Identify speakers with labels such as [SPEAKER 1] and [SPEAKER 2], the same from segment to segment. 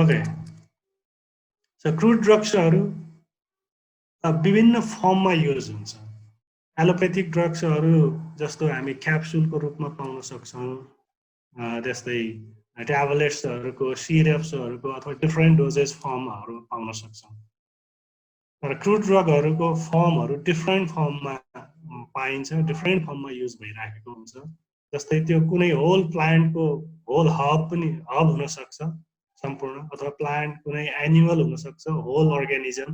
[SPEAKER 1] Okay so crude ड्रग्सहरू विभिन्न फर्ममा use हुन्छ एलोपेथिक ड्रग्सहरू जस्तो हामी क्याप्सुलको रूपमा पाउन सक्छौँ त्यस्तै ट्याब्लेट्सहरूको सिरप्सहरूको अथवा डिफ्रेन्ट डोजेस फर्महरू पाउन सक्छौँ तर क्रुड ड्रगहरूको फर्महरू डिफ्रेन्ट फर्ममा पाइन्छ डिफ्रेन्ट फर्ममा युज भइराखेको हुन्छ जस्तै त्यो कुनै होल प्लान्टको होल हब हुनसक्छ सम्पूर्ण अथवा प्लान्ट कुनै एनिमल हुनसक्छ होल अर्गानिजम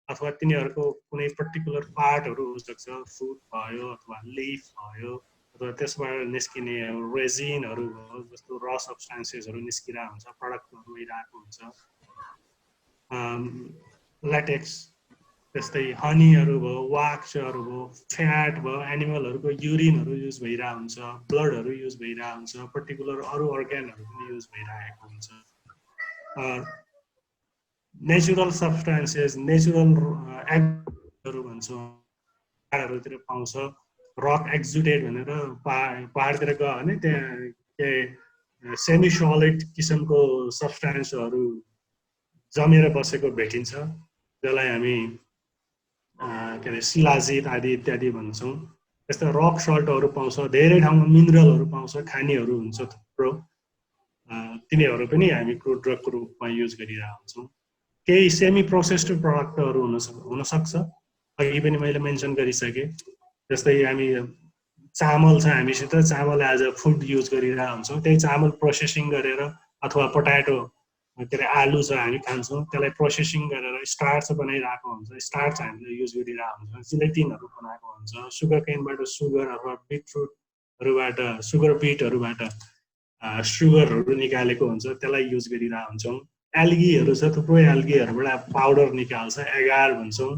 [SPEAKER 1] अथवा तिनीहरूको कुनै पर्टिकुलर पार्टहरू हुनसक्छ फ्रुट भयो अथवा लिफ भयो अथवा त्यसबाट निस्किने रेजिनहरू भयो जस्तो र सब्स्टान्सेसहरू निस्किरहेको हुन्छ प्रडक्टहरू भइरहेको हुन्छ ल्याटेक्स त्यस्तै हनीहरू भयो वाक्सहरू भयो फ्याट भयो एनिमलहरूको युरिनहरू युज भइरहेको हुन्छ ब्लडहरू युज भइरहेको हुन्छ पर्टिकुलर अरू अर्ग्यानहरू पनि युज भइरहेको हुन्छ नेचुरल सब्स्टान्सेस नेचुरल एग्हरू भन्छौँ पहाडहरूतिर पाउँछ रक एक्जुडेट भनेर पहाडतिर गयो भने त्यहाँ के सेमी सलिड किसिमको सब्स्टान्सहरू जमेर बसेको भेटिन्छ जसलाई हामी के अरे शिलाजित आदि इत्यादि भन्छौँ त्यस्तै रक सल्टहरू पाउँछ धेरै ठाउँमा मिनरलहरू पाउँछ खानीहरू हुन्छ थुप्रो तिनीहरू पनि हामी क्रुड ड्रगको रूपमा युज गरिरहेका हुन्छौँ केही सेमी प्रोसेस्ड प्रडक्टहरू हुनसक्छ अघि पनि मैले मेन्सन गरिसकेँ जस्तै हामी चामल छ हामीसित चामल एज अ फुड युज गरिरहेका हुन्छौँ त्यही चामल प्रोसेसिङ गरेर अथवा पोट्याटो के अरे आलु छ हामी खान्छौँ त्यसलाई प्रोसेसिङ गरेर स्टार्च बनाइरहेको हुन्छ स्टार्च हामीले युज गरिरहेको हुन्छ जिलेटिनहरू बनाएको हुन्छ सुगर केनबाट सुगर अथवा बिटरुटहरूबाट सुगर बिटहरूबाट सुगरहरू निकालेको हुन्छ त्यसलाई युज गरिरहेको हुन्छौँ एल्गीहरू छ थुप्रो एल्गीहरूबाट पाउडर निकाल्छ एगार भन्छौँ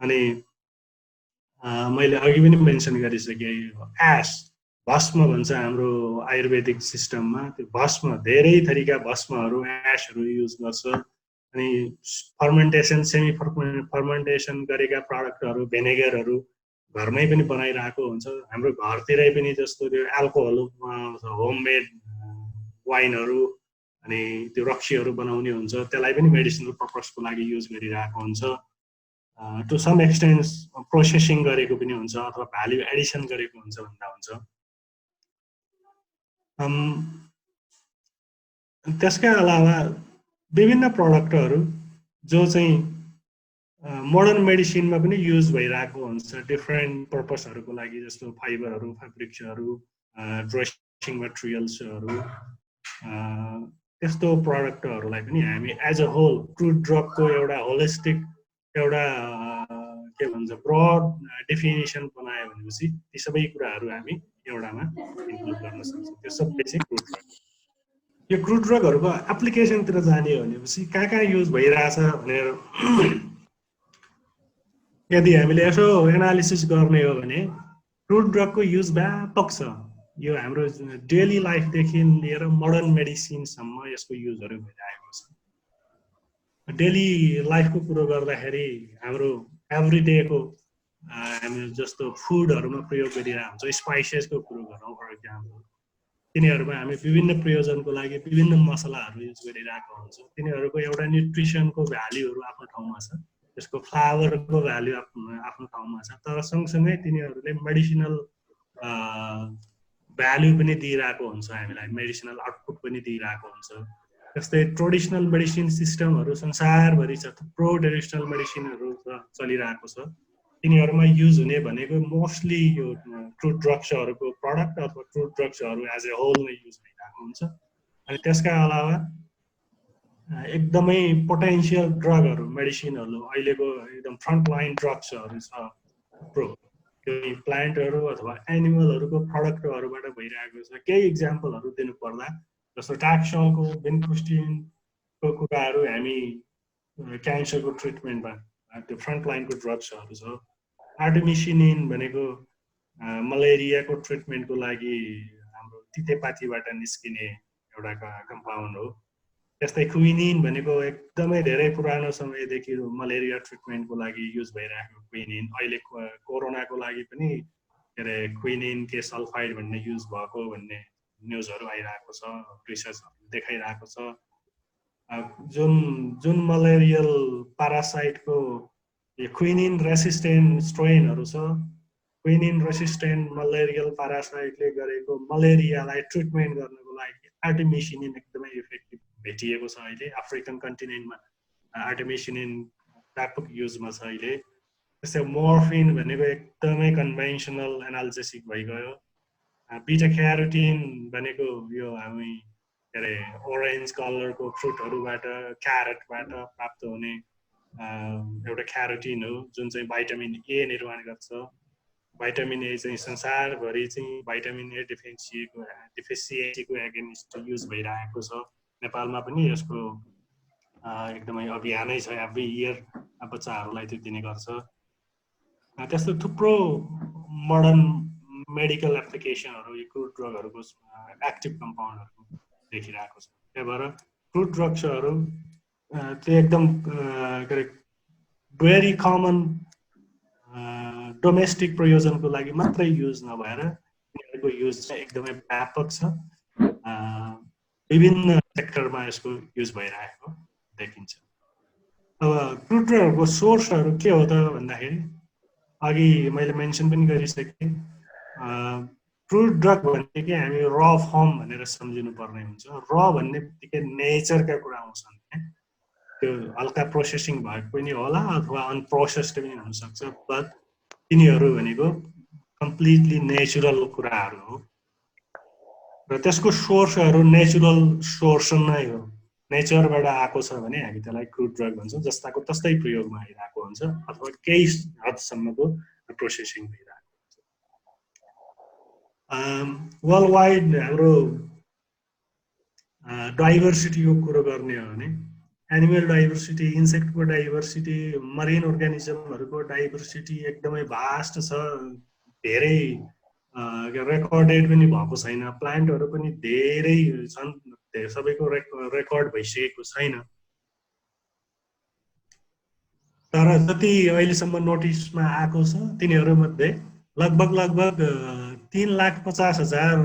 [SPEAKER 1] अनि मैले अघि पनि मेन्सन गरिसकेँ एस्ट भस्म भन्छ हाम्रो आयुर्वेदिक सिस्टममा त्यो भस्म धेरै थरीका भस्महरू एसहरू युज गर्छ अनि फर्मेन्टेसन सेमी फर्मेन्टेसन गरेका प्रडक्टहरू भेनेगरहरू घरमै पनि बनाइरहेको हुन्छ हाम्रो घरतिरै पनि जस्तो त्यो एल्कोहल होममेड वाइनहरू अनि त्यो रक्सीहरू बनाउने हुन्छ त्यसलाई पनि मेडिसिनल पर्पसको लागि युज गरिरहेको हुन्छ टु सम एक्सटेन्ट प्रोसेसिङ गरेको पनि हुन्छ अथवा भ्याल्यु एडिसन गरेको हुन्छ भन्दा हुन्छ त्यसका अलावा विभिन्न प्रडक्टहरू जो चाहिँ मोडर्न मेडिसिनमा पनि युज भइरहेको हुन्छ डिफ्रेन्ट पर्पसहरूको लागि जस्तो फाइबरहरू फेब्रिक्सहरू ड्रेसिङ मटेरियल्सहरू त्यस्तो प्रडक्टहरूलाई पनि हामी एज अ होल क्रुड ड्रगको एउटा होलिस्टिक एउटा के भन्छ ब्रड डेफिनेसन बनायो भनेपछि ती सबै कुराहरू हामी एउटामा इन्क्लुड गर्न सक्छौँ त्यो सबै चाहिँ क्रुड ड्रग यो क्रुड ड्रगहरूको एप्लिकेसनतिर जाने हो भनेपछि कहाँ युज भइरहेछ भनेर यदि हामीले यसो एनालिसिस गर्ने हो भने क्रुड ड्रगको युज व्यापक छ यो हाम्रो डेली लाइफदेखि लिएर मोडर्न मेडिसिनसम्म यसको युजहरू भइरहेको छ डेली लाइफको कुरो गर्दाखेरि हाम्रो एभ्री डेको हामी जस्तो फुडहरूमा प्रयोग गरिरहेको हुन्छ स्पाइसेसको कुरो गरौँ फर इक्जाम्पल तिनीहरूमा हामी विभिन्न प्रयोजनको लागि विभिन्न मसलाहरू युज गरिरहेको हुन्छ तिनीहरूको एउटा न्युट्रिसनको भ्याल्युहरू आफ्नो ठाउँमा छ त्यसको फ्लेभरको भ्याल्यु आफ्नो ठाउँमा छ तर सँगसँगै तिनीहरूले मेडिसिनल भ्याल्यु पनि दिइरहेको हुन्छ हामीलाई मेडिसिनल आउटपुट पनि दिइरहेको हुन्छ जस्तै ट्रेडिसनल मेडिसिन सिस्टमहरू संसारभरि छ थुप्रो ट्रेडिसनल मेडिसिनहरू चलिरहेको छ तिनीहरूमा युज हुने भनेको मोस्टली यो क्रुड ड्रग्सहरूको प्रडक्ट अथवा क्रुड ड्रग्सहरू एज ए होल नै युज भइरहेको हुन्छ अनि त्यसका अलावा एकदमै पोटेन्सियल ड्रगहरू मेडिसिनहरू अहिलेको एकदम फ्रन्टलाइन ड्रग्सहरू छ थुप्रो त्यो प्लान्टहरू अथवा एनिमलहरूको प्रडक्टहरूबाट भइरहेको छ केही इक्जाम्पलहरू दिनु पर्दा जस्तो ट्याक्सलको बेन्क्रुस्टिनको कुराहरू हामी क्यान्सरको ट्रिटमेन्टमा त्यो फ्रन्टलाइनको ड्रग्सहरू छ आर्टेमिसिनिन भनेको मलेरियाको ट्रिटमेन्टको लागि हाम्रो तितेपातीबाट निस्किने एउटा कम्पाउन्ड हो त्यस्तै क्विनिन भनेको एकदमै धेरै पुरानो समयदेखि मलेरिया ट्रिटमेन्टको लागि युज भइरहेको क्विनिन अहिले कोरोनाको लागि पनि के अरे क्विनिन के सल्फाइड भन्ने युज भएको भन्ने न्युजहरू आइरहेको छ रिसर्चहरू देखाइरहेको छ जुन मलेरियल प्यारासाइटको क्विनिन रेसिस्टेन्ट स्ट्रेनहरु छ, क्विनिन रेसिस्टेन्ट मलेरियल प्यारासाइटले गरेको मलेरियालाई ट्रिटमेन्ट गर्नको लागि आर्टेमिसिनिन एकदमै इफेक्टिभ भेटिएको छ अहिले अफ्रिकन कन्टिनेन्टमा। आर्टेमिसिनिन व्यापक युजमा छ अहिले। त्यस्तै मोर्फिन भनेको एकदमै कन्भेन्सनल एनाल्जेसिक भइगयो। बीटा क्यारोटिन भनेको यो हामी के अरे ओरेन्ज कलरको फ्रुटहरुबाट क्यारेटबाट प्राप्त हुने एउटा क्यारोटिन हो जुन चाहिँ भाइटामिन ए निर्माण गर्छ। भाइटामिन ए चाहिँ संसारभरि चाहिँ भाइटामिन ए डिफिसियन्सीको एगेन्स्ट युज भइरहेको छ। नेपालमा पनि यसको एकदमै अभियानै छ, एभ्री इयर बच्चाहरूलाई त्यो दिने गर्छ। त्यस्तो थुप्रो मोडर्न मेडिकल एप्लिकेसनहरु यो क्रुड ड्रगहरुको एक्टिभ कम्पाउन्डहरु देखिरहेको छ। त्यही भएर क्रुड ड्रग्सहरु त्यो एकदम भेरी कमन डोमेस्टिक प्रयोजनको लागि मात्रै युज नभएर यिनीहरूको युज चाहिँ एकदमै व्यापक छ। विभिन्न सेक्टरमा यसको युज भइरहेको देखिन्छ। अब क्रुड ड्रगहरुको सोर्सहरु के हो त भन्दाखेरि अघि मैले मेन्सन पनि गरिसकेँ, क्रुड ड्रग भनेकै हामी र फर्म भनेर सम्झिनु पर्ने हुन्छ। र भन्ने बित्तिकै नेचरका कुरा आउँछन्, त्यो हल्का प्रोसेसिङ भएको पनि होला अथवा अनप्रोसेस्ड पनि हुन सक्छ, बट तिनीहरू भनेको कम्प्लिटली नेचुरल कुराहरू हो र त्यसको सोर्सहरू नेचुरल सोर्स नै हो। नेचरबाट आएको छ भने हामी त्यसलाई क्रुड ड्रग भन्छौँ, जस्ताको तस्तै प्रयोगमा आइरहेको हुन्छ अथवा केही हदसम्मको प्रोसेसिङ भइरहेको हुन्छ। वर्ल्ड वाइड हाम्रो डाइभर्सिटीको कुरो गर्ने हो भने एनिमल डाइभर्सिटी, इन्सेक्टको डाइभर्सिटी, मरिन अर्गानिजमहरूको डाइभर्सिटी एकदमै भास्ट छ। धेरै रेकर्डेड पनि भएको छैन। प्लान्टहरू पनि धेरै छन्, सबैको रेकर्ड भइसकेको छैन। तर जति अहिलेसम्म नोटिसमा आएको छ तिनीहरूमध्ये लगभग 3,50,000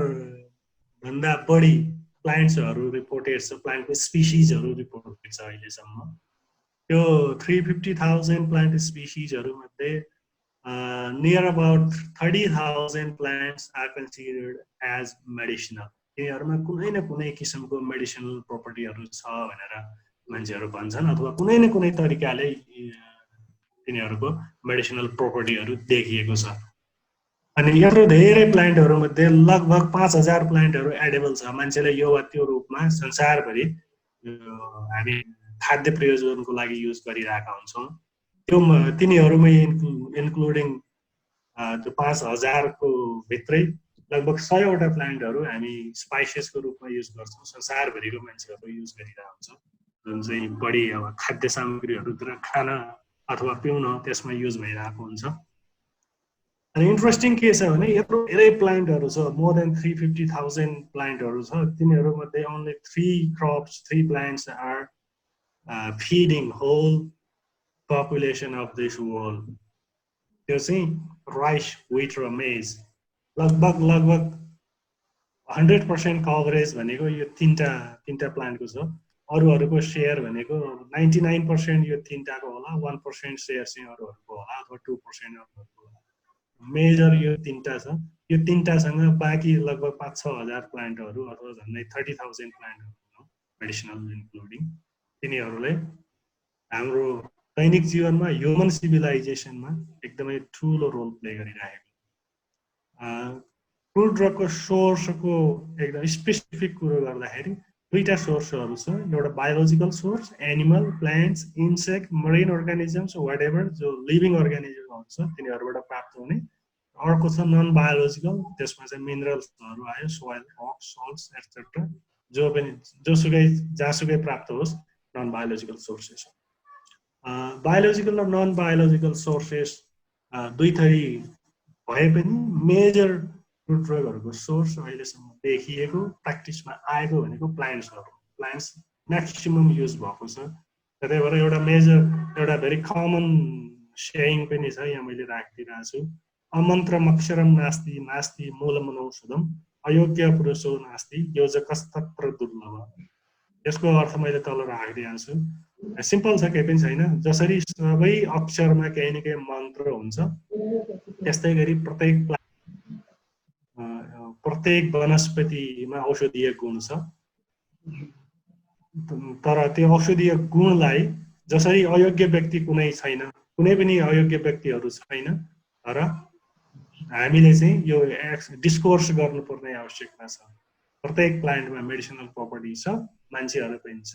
[SPEAKER 1] भन्दा बढी प्लान्ट्सहरू रिपोर्टेड छ, प्लान्टको स्पिसिजहरू रिपोर्टेड छ अहिलेसम्म। त्यो 350,000 प्लान्ट स्पिसिजहरूमध्ये near about 30,000 plants are considered as medicinal. तिनीहरूमा कुनै न कुनै किसिमको मेडिसिनल प्रोपर्टीहरू छ भनेर मान्छेहरू भन्छन् अथवा कुनै न कुनै तरिकाले तिनीहरूको मेडिसिनल प्रोपर्टीहरू देखिएको छ। अनि यत्रो धेरै प्लान्टहरूमध्ये लगभग 5,000 प्लान्टहरू एडेबल छ। मान्छेले यो वा त्यो रूपमा संसारभरि हामी खाद्य प्रयोजनको लागि युज गरिरहेका हुन्छौँ। त्यो तिनीहरूमै इन्क्लुडिङ त्यो 5,000 को भित्रै लगभग 100वटा प्लान्टहरू हामी स्पाइसेसको रूपमा युज गर्छौँ। संसारभरिको मान्छेहरू युज गरिरहेको हुन्छ, जुन चाहिँ बढी अब खाद्य सामग्रीहरूतिर खान अथवा पिउन त्यसमा युज भइरहेको हुन्छ। अनि इन्ट्रेस्टिङ के छ भने यत्रो धेरै प्लान्टहरू छ, मोर देन 350,000 प्लान्टहरू छ। तिनीहरूमध्ये only 3 plants are feeding whole population of this world. त्यो चाहिँ राइस, व्हिट र मेज। लगभग 100% कभरेज भनेको यो तीनटा प्लान्टको छ। अरूहरूको सेयर भनेको 99% यो तीनटाको होला, 1% सेयर चाहिँ अरूहरूको होला अथवा 2% अरूहरूको होला। मेजर यो तीनटा छ। यो तीनटासँग बाँकी लगभग 5-6 हजार प्लान्टहरू अथवा झन्डै 30,000 प्लान्टहरू मेडिसिनल इन्क्लुडिङ तिनीहरूले हाम्रो दैनिक जीवनमा ह्युमन सिभिलाइजेसनमा एकदमै ठुलो रोल प्ले गरिरहेको। क्रुड ड्रगको सोर्सको एकदम स्पेसिफिक कुरो गर्दाखेरि दुईटा सोर्सहरू छ। एउटा biological source, animal, plants, insect, marine organisms, whatever जो लिभिङ अर्गानिजमहरू छ तिनीहरूबाट प्राप्त हुने। अर्को छ नन बायोलोजिकल, त्यसमा चाहिँ मिनरल्सहरू आयो, सोइल, रक, सल्ट्स एटसेट्रा, जो पनि जोसुकै जहाँसुकै प्राप्त होस्, नन बायोलोजिकल सोर्सेस। बायोलोजिकल र नन बायोलोजिकल सोर्सेस दुई थरी भए पनि मेजर क्रुड ड्रगहरूको सोर्स अहिलेसम्म देखिएको प्र्याक्टिसमा आएको भनेको प्लान्ट्सहरू। प्लान्ट्स म्याक्सिमम युज भएको छ। त्यही भएर एउटा भेरी कमन सेयिङ पनि छ, यहाँ मैले राखिदिरहेको छु। अमन्त्रमक्षरम नास्ति नास्ति मूलमनौषधम अयोग्य पुरुषो नास्ति योजकस्तत्र दुर्लभ। यसको अर्थ मैले तल राखिदिएको छु सिम्पल छ केही पनि छैन जसरी सबै अक्षरमा केही न केही मन्त्र हुन्छ त्यस्तै गरी प्रत्येक वनस्पतिमा औषधीय गुण छ तर त्यो औषधीय गुणलाई जसरी अयोग्य व्यक्ति कुनै छैन कुनै पनि अयोग्य व्यक्तिहरू छैन तर हामीले चाहिँ यो डिस्कोर्स गर्नुपर्ने आवश्यकता छ प्रत्येक प्लान्टमा मेडिसिनल प्रपर्टी छ मान्छेहरू पनि छ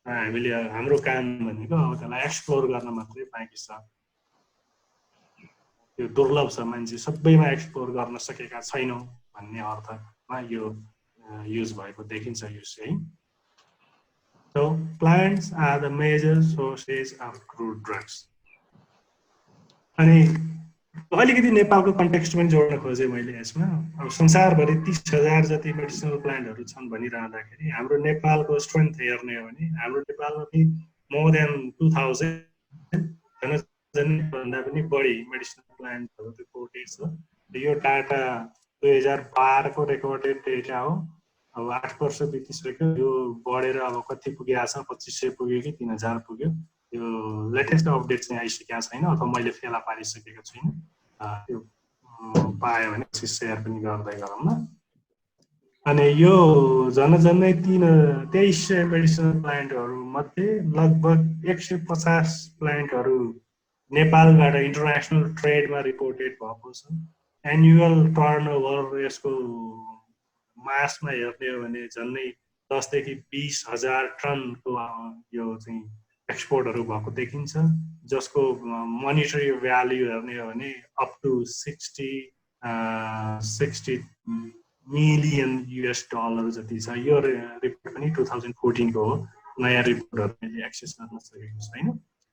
[SPEAKER 1] हामीले हाम्रो काम भनेको अब त्यसलाई एक्सप्लोर गर्न मात्रै बाँकी छ त्यो दुर्लभ छ मान्छे सबैमा एक्सप्लोर गर्न सकेका छैनौँ भन्ने अर्थमा यो युज भएको देखिन्छ यो चाहिँ So plants are the major sources of crude drugs. अनि अलिकति नेपालको कन्टेक्स्ट पनि जोड्न खोजेँ मैले यसमा अब संसारभरि 30,000 जति मेडिसिनल प्लान्टहरू छन् भनिरहँदाखेरि हाम्रो नेपालको स्ट्रेन्थ हेर्ने हो भने हाम्रो नेपालमा पनि मोर देन 2000 भन्दा पनि बढी मेडिसिनल प्लान्टहरू रिपोर्टेड छ यो डाटा 2012 को रेकर्डेड डेटा हो अब 8 वर्ष बितिसक्यो यो बढेर अब कति पुगेको छ 2500 पुग्यो कि 3000 पुग्यो यो लेटेस्ट अपडेट चाहिँ आइसकेको छैन अथवा मैले फेला पारिसकेको छैन त्यो पायो भने सेयर पनि गर्दै गरौँ न अनि यो झन्नै 2300 मेडिसिनल प्लान्टहरू मध्ये लगभग 150 प्लान्टहरू नेपालबाट इन्टरनेसनल ट्रेडमा रिपोर्टेड भएको छ एनुअल टर्नओभर यसको मासमा हेर्ने हो भने झन्नै 10 देखि 20,000 टनको यो चाहिँ एक्सपोर्टहरू भएको देखिन्छ जसको मोनिटरी भ्याल्यु हेर्ने हो भने up to 60 million US dollar जति छ यो रिपोर्ट पनि 2014 को हो नयाँ रिपोर्टहरू मैले एक्सेस गर्न सकेको छैन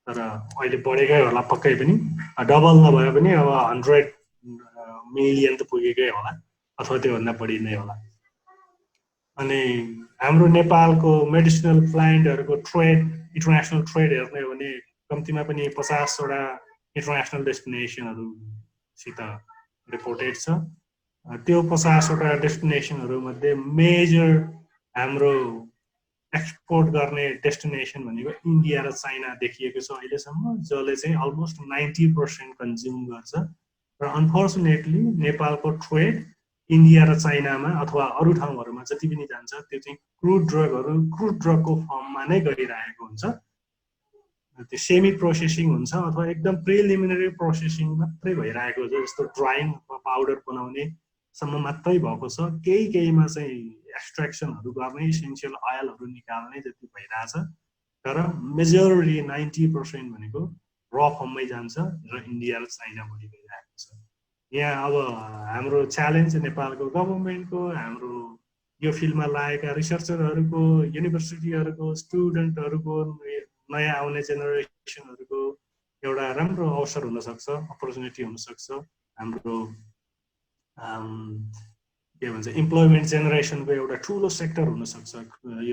[SPEAKER 1] तर अहिले बढेकै होला पक्कै पनि डबल नभए पनि अब 100 मिलियन त पुगेकै होला अथवा त्योभन्दा बढी नै होला अनि हाम्रो नेपालको मेडिसिनल प्लान्टहरूको ट्रेड इन्टरनेसनल ट्रेड हेर्ने हो भने कम्तीमा पनि 50 वटा इन्टरनेसनल डेस्टिनेसनहरूसित रिपोर्टेड छ त्यो 50 वटा डेस्टिनेसनहरू मध्ये मेजर हाम्रो एक्सपोर्ट गर्ने डेस्टिनेसन भनेको इन्डिया र चाइना देखिएको छ अहिलेसम्म जसले चाहिँ अलमोस्ट 90% कन्ज्युम गर्छ र अनफर्चुनेटली नेपालको ट्रेड इन्डिया र चाइनामा अथवा अरू ठाउँहरूमा जति पनि जान्छ त्यो चाहिँ क्रुड ड्रगको फर्ममा नै गइरहेको हुन्छ त्यो सेमी प्रोसेसिङ हुन्छ अथवा एकदम प्रिलिमिनरी प्रोसेसिङ मात्रै भइरहेको हुन्छ जस्तो ड्राइङ अथवा पाउडर बनाउने सम्म मात्रै भएको छ केहीमा चाहिँ एक्सट्र्याक्सनहरू गर्ने इसेन्सियल अयलहरू निकाल्ने जति भइरहेछ तर मेजोरिटी 90% भनेको र फर्ममै जान्छ र इन्डिया र चाइना बढी गइरहेको छ यहाँ अब हाम्रो च्यालेन्ज नेपालको गभर्नमेन्टको हाम्रो यो फिल्डमा लागेका रिसर्चरहरूको युनिभर्सिटीहरूको स्टुडेन्टहरूको नयाँ आउने जेनेरेसनहरूको एउटा राम्रो अवसर हुनसक्छ अपर्च्युनिटी हुनसक्छ हाम्रो के भन्छ इम्प्लोइमेन्ट जेनेरेसनको एउटा ठुलो सेक्टर हुनसक्छ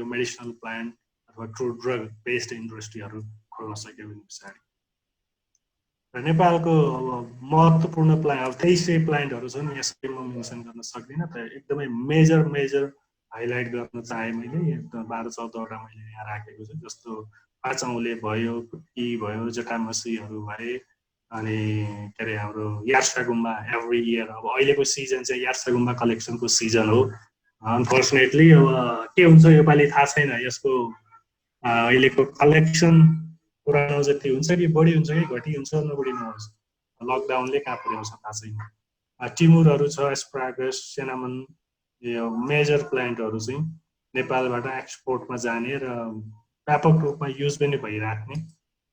[SPEAKER 1] यो मेडिसिनल प्लान्ट अथवा क्रुड ड्रग बेस्ड इन्डस्ट्रीहरू खोल्न सक्यो भने पछाडि र नेपालको महत्त्वपूर्ण प्लान्ट अब 2300 प्लान्टहरू छन् यसै म मेन्सन गर्न सक्दिनँ तर एकदमै मेजर हाइलाइट गर्न चाहे मैले 12-14 वटा मैले यहाँ राखेको छु जस्तो पाचौँले भयो कुट्टी भयो जटामसीहरू भए अनि के अरे हाम्रो यार्सा गुम्बा एभ्री इयर अब अहिलेको सिजन चाहिँ यार्सा गुम्बा कलेक्सनको सिजन हो अनफर्चुनेटली अब के हुन्छ योपालि थाहा छैन यसको अहिलेको कलेक्सन पुरानो जति हुन्छ कि बढी हुन्छ कि घटी हुन्छ नबढी नहोस् लकडाउनले कहाँ पुर्याउँछ थाहा छैन टिमुरहरू छ एस्प्रागस सिनामन यो मेजर प्लान्टहरू चाहिँ नेपालबाट एक्सपोर्टमा जाने र व्यापक रूपमा युज पनि भइराख्ने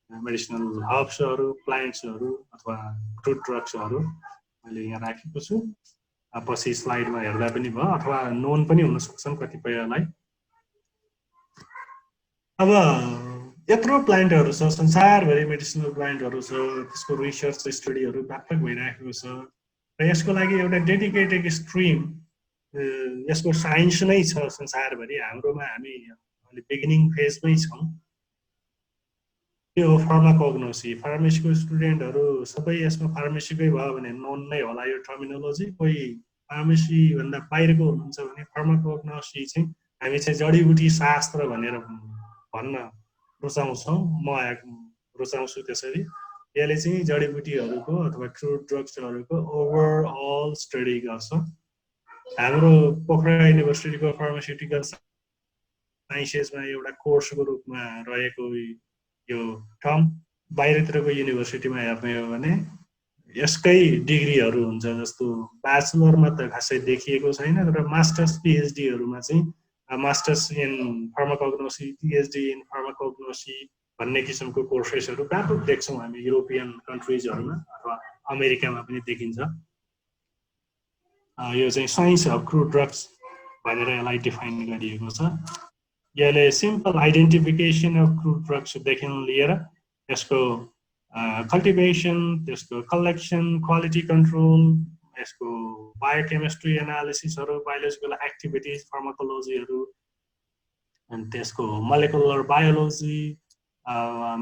[SPEAKER 1] मेडिसिनल हर्ब्सहरू प्लान्ट्सहरू अथवा क्रुड ड्रग्सहरू मैले यहाँ राखेको छु पछि स्लाइडमा हेर्दा पनि भयो अथवा नोन पनि हुन सक्छन् कतिपयलाई अब यत्रो प्लान्टहरू छ संसारभरि मेडिसिनल प्लान्टहरू छ त्यसको रिसर्च स्टडीहरू व्यापक भइराखेको छ र यसको लागि एउटा डेडिकेटेड स्ट्रिम यसको साइन्स नै छ संसारभरि हाम्रोमा हामी अहिले बिगिनिङ फेजमै छौँ त्यो हो फार्माकोग्नोसी फार्मेसीको स्टुडेन्टहरू सबै यसमा फार्मेसीकै भयो भने नोन नै होला यो टर्मिनोलोजी कोही फार्मेसी भन्दा बाहिरको हुनुहुन्छ भने फार्माकोग्नोसी चाहिँ हामी चाहिँ जडीबुटी शास्त्र भनेर भन्न रुचाउँछौँ, म रुचाउँछु त्यसरी। यसले चाहिँ जडीबुटीहरूको अथवा क्रुड ड्रग्सहरूको ओभरअल स्टडी गर्छ। हाम्रो पोखरा युनिभर्सिटीको फार्मास्युटिकल साइन्सेसमा एउटा कोर्सको रूपमा रहेको यो टर्म बाहिरतिरको युनिभर्सिटीमा हेर्ने हो भने यसकै डिग्रीहरू हुन्छ, जस्तो ब्याचलरमा त खासै देखिएको छैन, तर मास्टर्स पिएचडीहरूमा चाहिँ masters in pharmacognosy, PhD in pharmacognosy भन्ने किसिमको कोर्सेसहरू व्यापक देख्छौँ हामी युरोपियन कन्ट्रिजहरूमा अथवा अमेरिकामा पनि देखिन्छ। यो चाहिँ साइन्स अफ क्रुड ड्रग्स भनेर यसलाई डिफाइन गरिएको छ। यसले सिम्पल आइडेन्टिफिकेसन अफ क्रुड ड्रग्सदेखि लिएर यसको कल्टिभेसन, त्यसको कलेक्सन, क्वालिटी कन्ट्रोल, यसको बायोकेमिस्ट्री एनालिसिसहरू, बायोलोजिकल एक्टिभिटिज, फार्माकोलोजीहरू, अनि त्यसको मोलेकुलर बायोलोजी,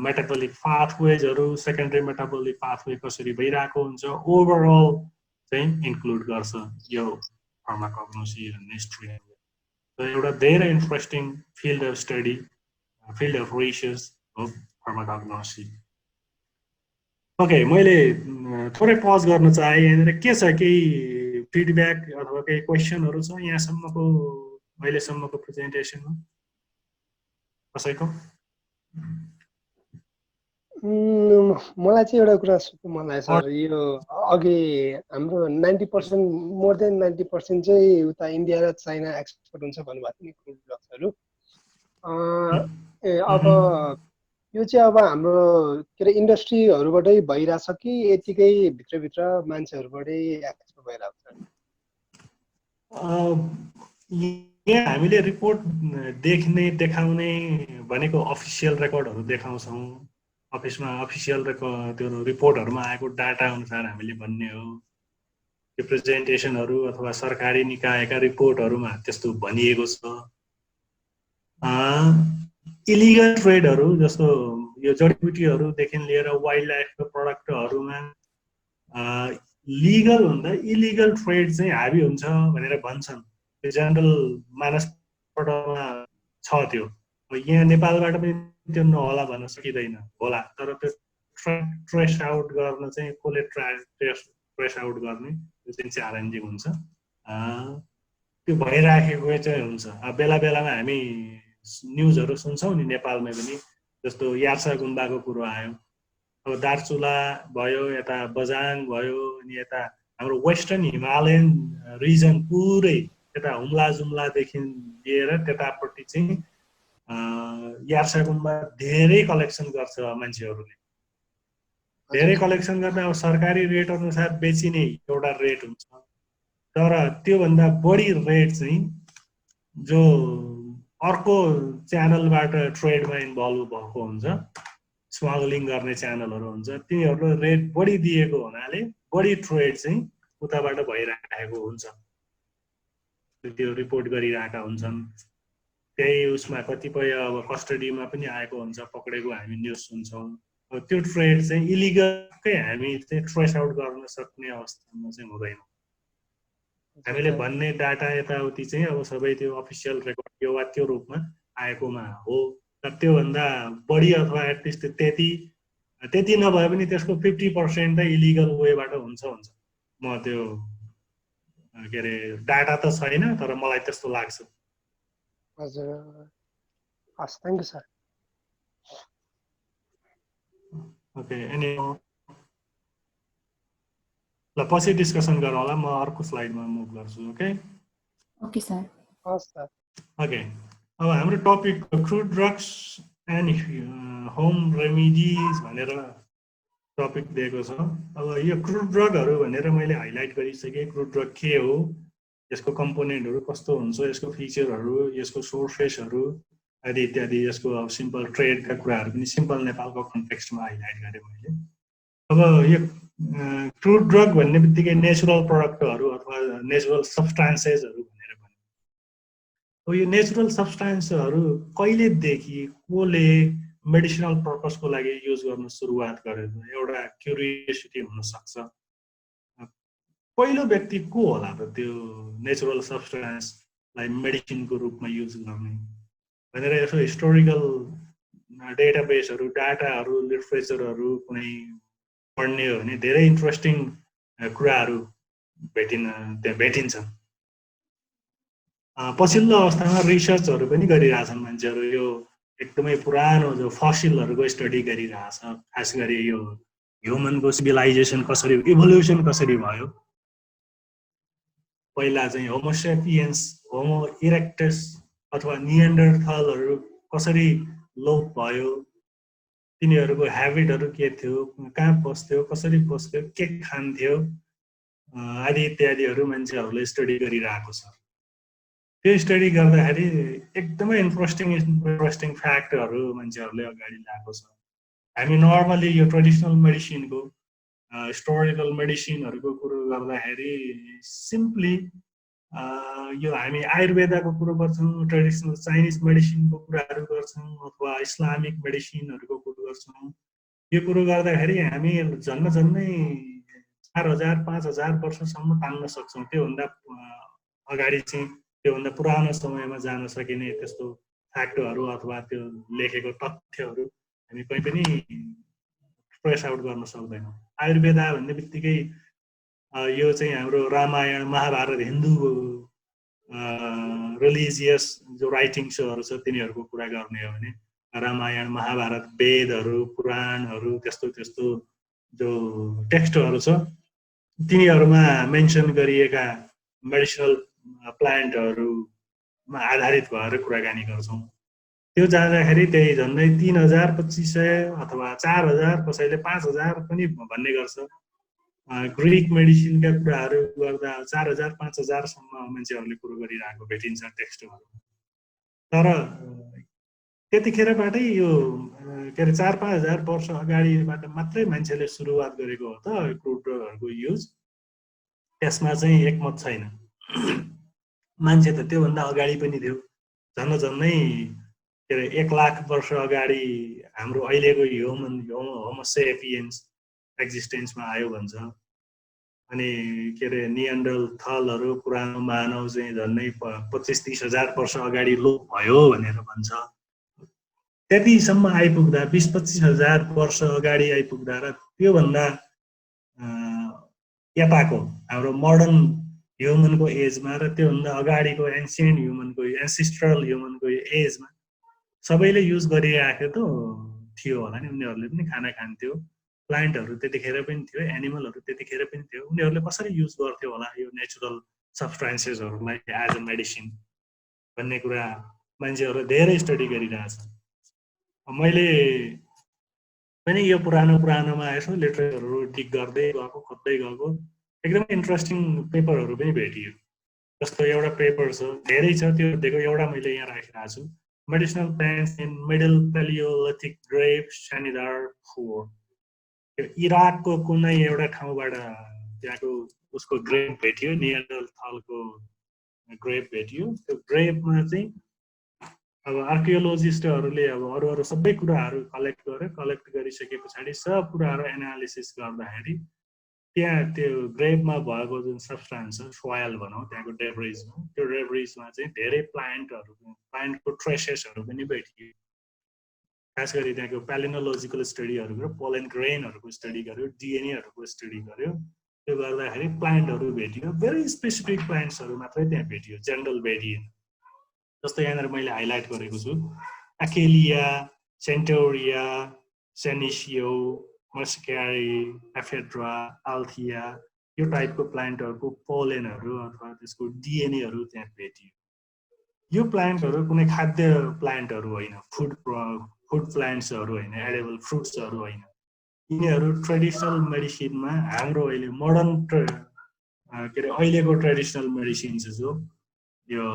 [SPEAKER 1] मेटाबोलिक पाथवेजहरू, सेकेन्डरी मेटाबोलिक पाथवे कसरी भइरहेको हुन्छ, ओभरअल चाहिँ इन्क्लुड गर्छ यो फार्माकोग्नोसी भन्ने स्ट्रिम। एउटा धेरै interesting field of study, field of research हो फार्माकोग्नोसी। ओके, मैले थोरै पज गर्न चाहे। यहाँनिर के छ, केही फिडब्याक अथवा केही क्वेसनहरू छ यहाँसम्मको अहिलेसम्मको प्रेजेन्टेसनमा कसैको?
[SPEAKER 2] मलाई चाहिँ एउटा कुरा सोध्नु मन लाग्छ सर, यो अघि हाम्रो 90% मोर देन 90% चाहिँ उता इन्डिया र चाइना एक्सपोर्ट हुन्छ भन्नुभएको थियो नि क्रुड ड्रग्सहरू। अब यो चाहिँ अब हाम्रो के अरे इन्डस्ट्रीहरूबाटै भइरहेछ कि यतिकै भित्रभित्र मान्छेहरूबाटै एक्सपोर्ट भइरहेको छ?
[SPEAKER 1] यहाँ हामीले रिपोर्ट देखाउने भनेको अफिसियल रेकर्डहरू देखाउँछौँ। अफिसमा अफिसियल त्यो रिपोर्टहरूमा आएको डाटा अनुसार हामीले भन्ने हो। त्यो प्रेजेन्टेसनहरू अथवा सरकारी निकायका रिपोर्टहरूमा त्यस्तो भनिएको छ। इलिगल ट्रेडहरू जस्तो यो जडीबुटीहरूदेखि लिएर वाइल्ड लाइफको प्रडक्टहरूमा लिगल भन्दा इलिगल ट्रेड चाहिँ हाबी हुन्छ भनेर भन्छन्। त्यो जेनरल मानसपटमा छ त्यो। यहाँ नेपालबाट पनि त्यो नहोला भन्न सकिँदैन, होला, तर त्यो ट्रेस आउट गर्न चाहिँ कसले ट्रेस आउट गर्ने त्यो चाहिँ च्यालेन्जिङ हुन्छ। त्यो भइराखेको चाहिँ हुन्छ। बेला बेलामा हामी न्युजहरू सुन्छौँ नि नेपालमै पनि, जस्तो यार्सा गुम्बाको कुरो आयो, अब दार्चुला भयो, यता बजाङ भयो, अनि यता हाम्रो वेस्टर्न हिमालयन रिजन पुरै यता हुम्ला जुम्लादेखि लिएर त्यतापट्टि चाहिँ यार्सा गुम्बा धेरै कलेक्सन गर्छ मान्छेहरूले। धेरै कलेक्सन गर्दा अब सरकारी रेट अनुसार बेचिने एउटा रेट हुन्छ, तर त्योभन्दा बढी रेट चाहिँ जो अर्को च्यानलबाट ट्रेडमा इन्भल्भ भएको हुन्छ, स्मगलिङ गर्ने च्यानलहरू हुन्छ, तिनीहरूले रेट बढी दिएको हुनाले बढी ट्रेड चाहिँ उताबाट भइरहेको हुन्छ। त्यो रिपोर्ट गरिरहेका हुन्छन्। त्यही उसमा कतिपय अब कस्टडीमा पनि आएको हुन्छ, पक्रेको हामी न्युज सुन्छौँ। त्यो ट्रेड चाहिँ इलिगलकै हामी चाहिँ ट्रेस आउट गर्न सक्ने अवस्थामा चाहिँ हुँदैन। हामीले भन्ने डाटा यताउति चाहिँ अब सबै त्यो अफिसियल रेकर्ड यो वा त्यो रूपमा आएकोमा हो। तर त्योभन्दा बढी अथवा एटलिस्ट त्यति नभए पनि त्यसको 50% त इलिगल वेबाट हुन्छ। म त्यो के अरे डाटा त छैन, तर मलाई त्यस्तो लाग्छ।
[SPEAKER 2] हजुर, हस्, thank you sir.
[SPEAKER 1] Okay, any ल पछि डिस्कसन गरौँ होला। म अर्को स्लाइडमा मुभ गर्छु। Okay
[SPEAKER 3] okay sir.
[SPEAKER 2] हस् सर।
[SPEAKER 1] ओके, अब हाम्रो topic crude drugs and home remedies भनेर टपिक दिएको छ। अब यो क्रुड ड्रगहरू भनेर मैले हाइलाइट गरिसकेँ। क्रुड ड्रग के हो, यसको कम्पोनेन्टहरू कस्तो हुन्छ, यसको फिचरहरू, यसको सोर्सेसहरू आदि इत्यादि, यसको अब सिम्पल ट्रेडका कुराहरू पनि सिम्पल नेपालको कन्टेक्स्टमा हाइलाइट गरेँ मैले। अब यो क्रुड ड्रग भन्ने बित्तिकै नेचुरल प्रडक्टहरू अथवा नेचुरल सब्सटान्सेसहरू भनेर भन्यो। अब यो नेचुरल सब्सटान्सहरू कहिलेदेखि कसले मेडिसिनल पर्पसको लागि युज गर्न सुरुवात गरेको, एउटा क्युरियोसिटी हुनसक्छ। पहिलो व्यक्ति को होला त त्यो नेचुरल सब्सटान्स लाई मेडिसिनको रूपमा युज गर्ने भनेर यसो हिस्टोरिकल डेटाबेसहरू डाटाहरू लिटरेचरहरू कुनै पढ्ने हो भने धेरै इन्ट्रेस्टिङ कुराहरू त्यहाँ भेटिन्छन्। पछिल्लो अवस्थामा रिसर्चहरू पनि गरिरहेछन् मान्छेहरू यो एकदमै पुरानो जो फसिलहरूको स्टडी गरिरहेछ, खास गरी यो ह्युमनको सिभिलाइजेसन कसरी इभोल्युसन कसरी भयो, पहिला चाहिँ होमोसेपियन्स होमो इरेक्टस अथवा निएन्डरथलहरू कसरी लोप भयो, तिनीहरूको ह्याबिटहरू के थियो, कहाँ बस्थ्यो, कसरी बस्थ्यो, के खान्थ्यो आदि इत्यादिहरू मान्छेहरूले स्टडी गरिरहेको छ। त्यो स्टडी गर्दाखेरि एकदमै इन्ट्रेस्टिङ फ्याक्टहरू मान्छेहरूले अगाडि ल्याएको छ। हामी नर्मली यो ट्रेडिसनल मेडिसिनको हिस्टोरिकल मेडिसिनहरूको कुरो गर्दाखेरि सिम्पली यो हामी आयुर्वेदाको कुरो गर्छौँ, ट्रेडिसनल चाइनिज मेडिसिनको कुराहरू गर्छौँ अथवा इस्लामिक मेडिसिनहरूको कुरो गर्छौँ। यो कुरो गर्दाखेरि हामी झन्नै 4000-5000 वर्षसम्म तान्न सक्छौँ। त्योभन्दा अगाडि चाहिँ त्योभन्दा पुरानो समयमा जान सकिने त्यस्तो फ्याक्टहरू अथवा त्यो लेखेको तथ्यहरू हामी कहीँ पनि ट्रेस आउट गर्न सक्दैनौँ। आयुर्वेदा भन्ने बित्तिकै यो चाहिँ हाम्रो रामायण महाभारत हिन्दू रिलिजियस जो राइटिङ्सहरू छ तिनीहरूको कुरा गर्ने हो भने रामायण महाभारत वेदहरू पुराणहरू त्यस्तो जो टेक्स्टहरू छ तिनीहरूमा मेन्सन गरिएका मेडिसिनल प्लान्टहरूमा आधारित भएर कुराकानी गर्छौँ। त्यो जाँदाखेरि त्यही झन्डै 3000-2500 अथवा 4000 कसैले 5000 पनि भन्ने गर्छ। ग्रिक मेडिसिनका कुराहरू गर्दा 4000-5000सम्म मान्छेहरूले कुरो गरिरहेको भेटिन्छ टेक्स्टहरू। तर त्यतिखेरबाटै यो के अरे 4-5000 वर्ष अगाडिबाट मात्रै मान्छेले सुरुवात गरेको हो त क्रुडहरूको युज। त्यसमा चाहिँ एकमत छैन। मान्छे त त्योभन्दा अगाडि पनि थियो। झन्नै के अरे 1 लाख वर्ष अगाडि हाम्रो अहिलेको होमोसेपियन्स एक्जिस्टेन्समा आयो भन्छ। अनि के अरे निएन्डरथलहरू पुरानो मानव चाहिँ झन्नै 25-30 हजार वर्ष अगाडि लोप भयो भनेर भन्छ। त्यतिसम्म आइपुग्दा 20-25 हजार वर्ष अगाडि आइपुग्दा र त्योभन्दा यताको हाम्रो मोडर्न ह्युमनको एजमा र त्योभन्दा अगाडिको एन्सियन्ट ह्युमनको एन्सिस्ट्रल ह्युमनको एजमा सबैले युज गरिरहेको त थियो होला नि। उनीहरूले पनि खाना खान्थ्यो, प्लान्टहरू त्यतिखेर पनि थियो, एनिमलहरू त्यतिखेर पनि थियो। उनीहरूले कसरी युज गर्थ्यो होला यो नेचुरल सब्सटेन्सेसहरूलाई एज अ मेडिसिन भन्ने कुरा मान्छेहरूले धेरै स्टडी गरिरहेछ। मैले पनि यो पुरानोमा यसो लिटरेचरहरू डिग गर्दै गएको, खोज्दै गएको, एकदमै इन्ट्रेस्टिङ पेपरहरू पनि भेटियो। जस्तो एउटा पेपर छ, धेरै छ, त्यो दिएको एउटा मैले यहाँ राखिरहेको छु, medicinal plants in middle paleolithic grave Shanidar 4। इराकको कुनै एउटा ठाउँबाट त्यहाँको उसको ग्रेभ भेटियो, निएन्डरथलको ग्रेभ भेटियो। त्यो ग्रेभमा चाहिँ अब आर्कियोलोजिस्टहरूले अब अरू सबै कुराहरू कलेक्ट गरिसके पछाडि सब कुराहरू एनालिसिस गर्दाखेरि त्यहाँ त्यो ग्रेभमा भएको जुन सब्सटेन्स छ, सोयल भनौँ, त्यहाँको डेब्रिजमा, त्यो डेब्रिजमा चाहिँ धेरै प्लान्टको ट्रेसेसहरू पनि भेटियो। खास गरी त्यहाँको प्यालिनोलोजिकल स्टडीहरू गर्यो, पोलन ग्रेनहरूको स्टडी गर्यो, डिएनएहरूको स्टडी गर्यो। त्यो गर्दाखेरि प्लान्टहरू भेटियो, भेरी स्पेसिफिक प्लान्ट्सहरू मात्रै त्यहाँ भेटियो, जेनरल भेटिएन। जस्तो यहाँनिर मैले हाइलाइट गरेको छु, एकेलिया, सेन्टोरिया, सेनिसियो, मस्क्यारी, एफेड्रा, आल्थिया, यो टाइपको प्लान्टहरूको पोलेनहरू अथवा त्यसको डिएनएहरू त्यहाँ भेटियो। यो प्लान्टहरू कुनै खाद्य प्लान्टहरू होइन, फुड प्लान्ट्सहरू होइन, एडेबल फ्रुट्सहरू होइन। यिनीहरू ट्रेडिसनल मेडिसिनमा हाम्रो अहिले मोडर्न के अरे अहिलेको ट्रेडिसनल मेडिसिन्स जो यो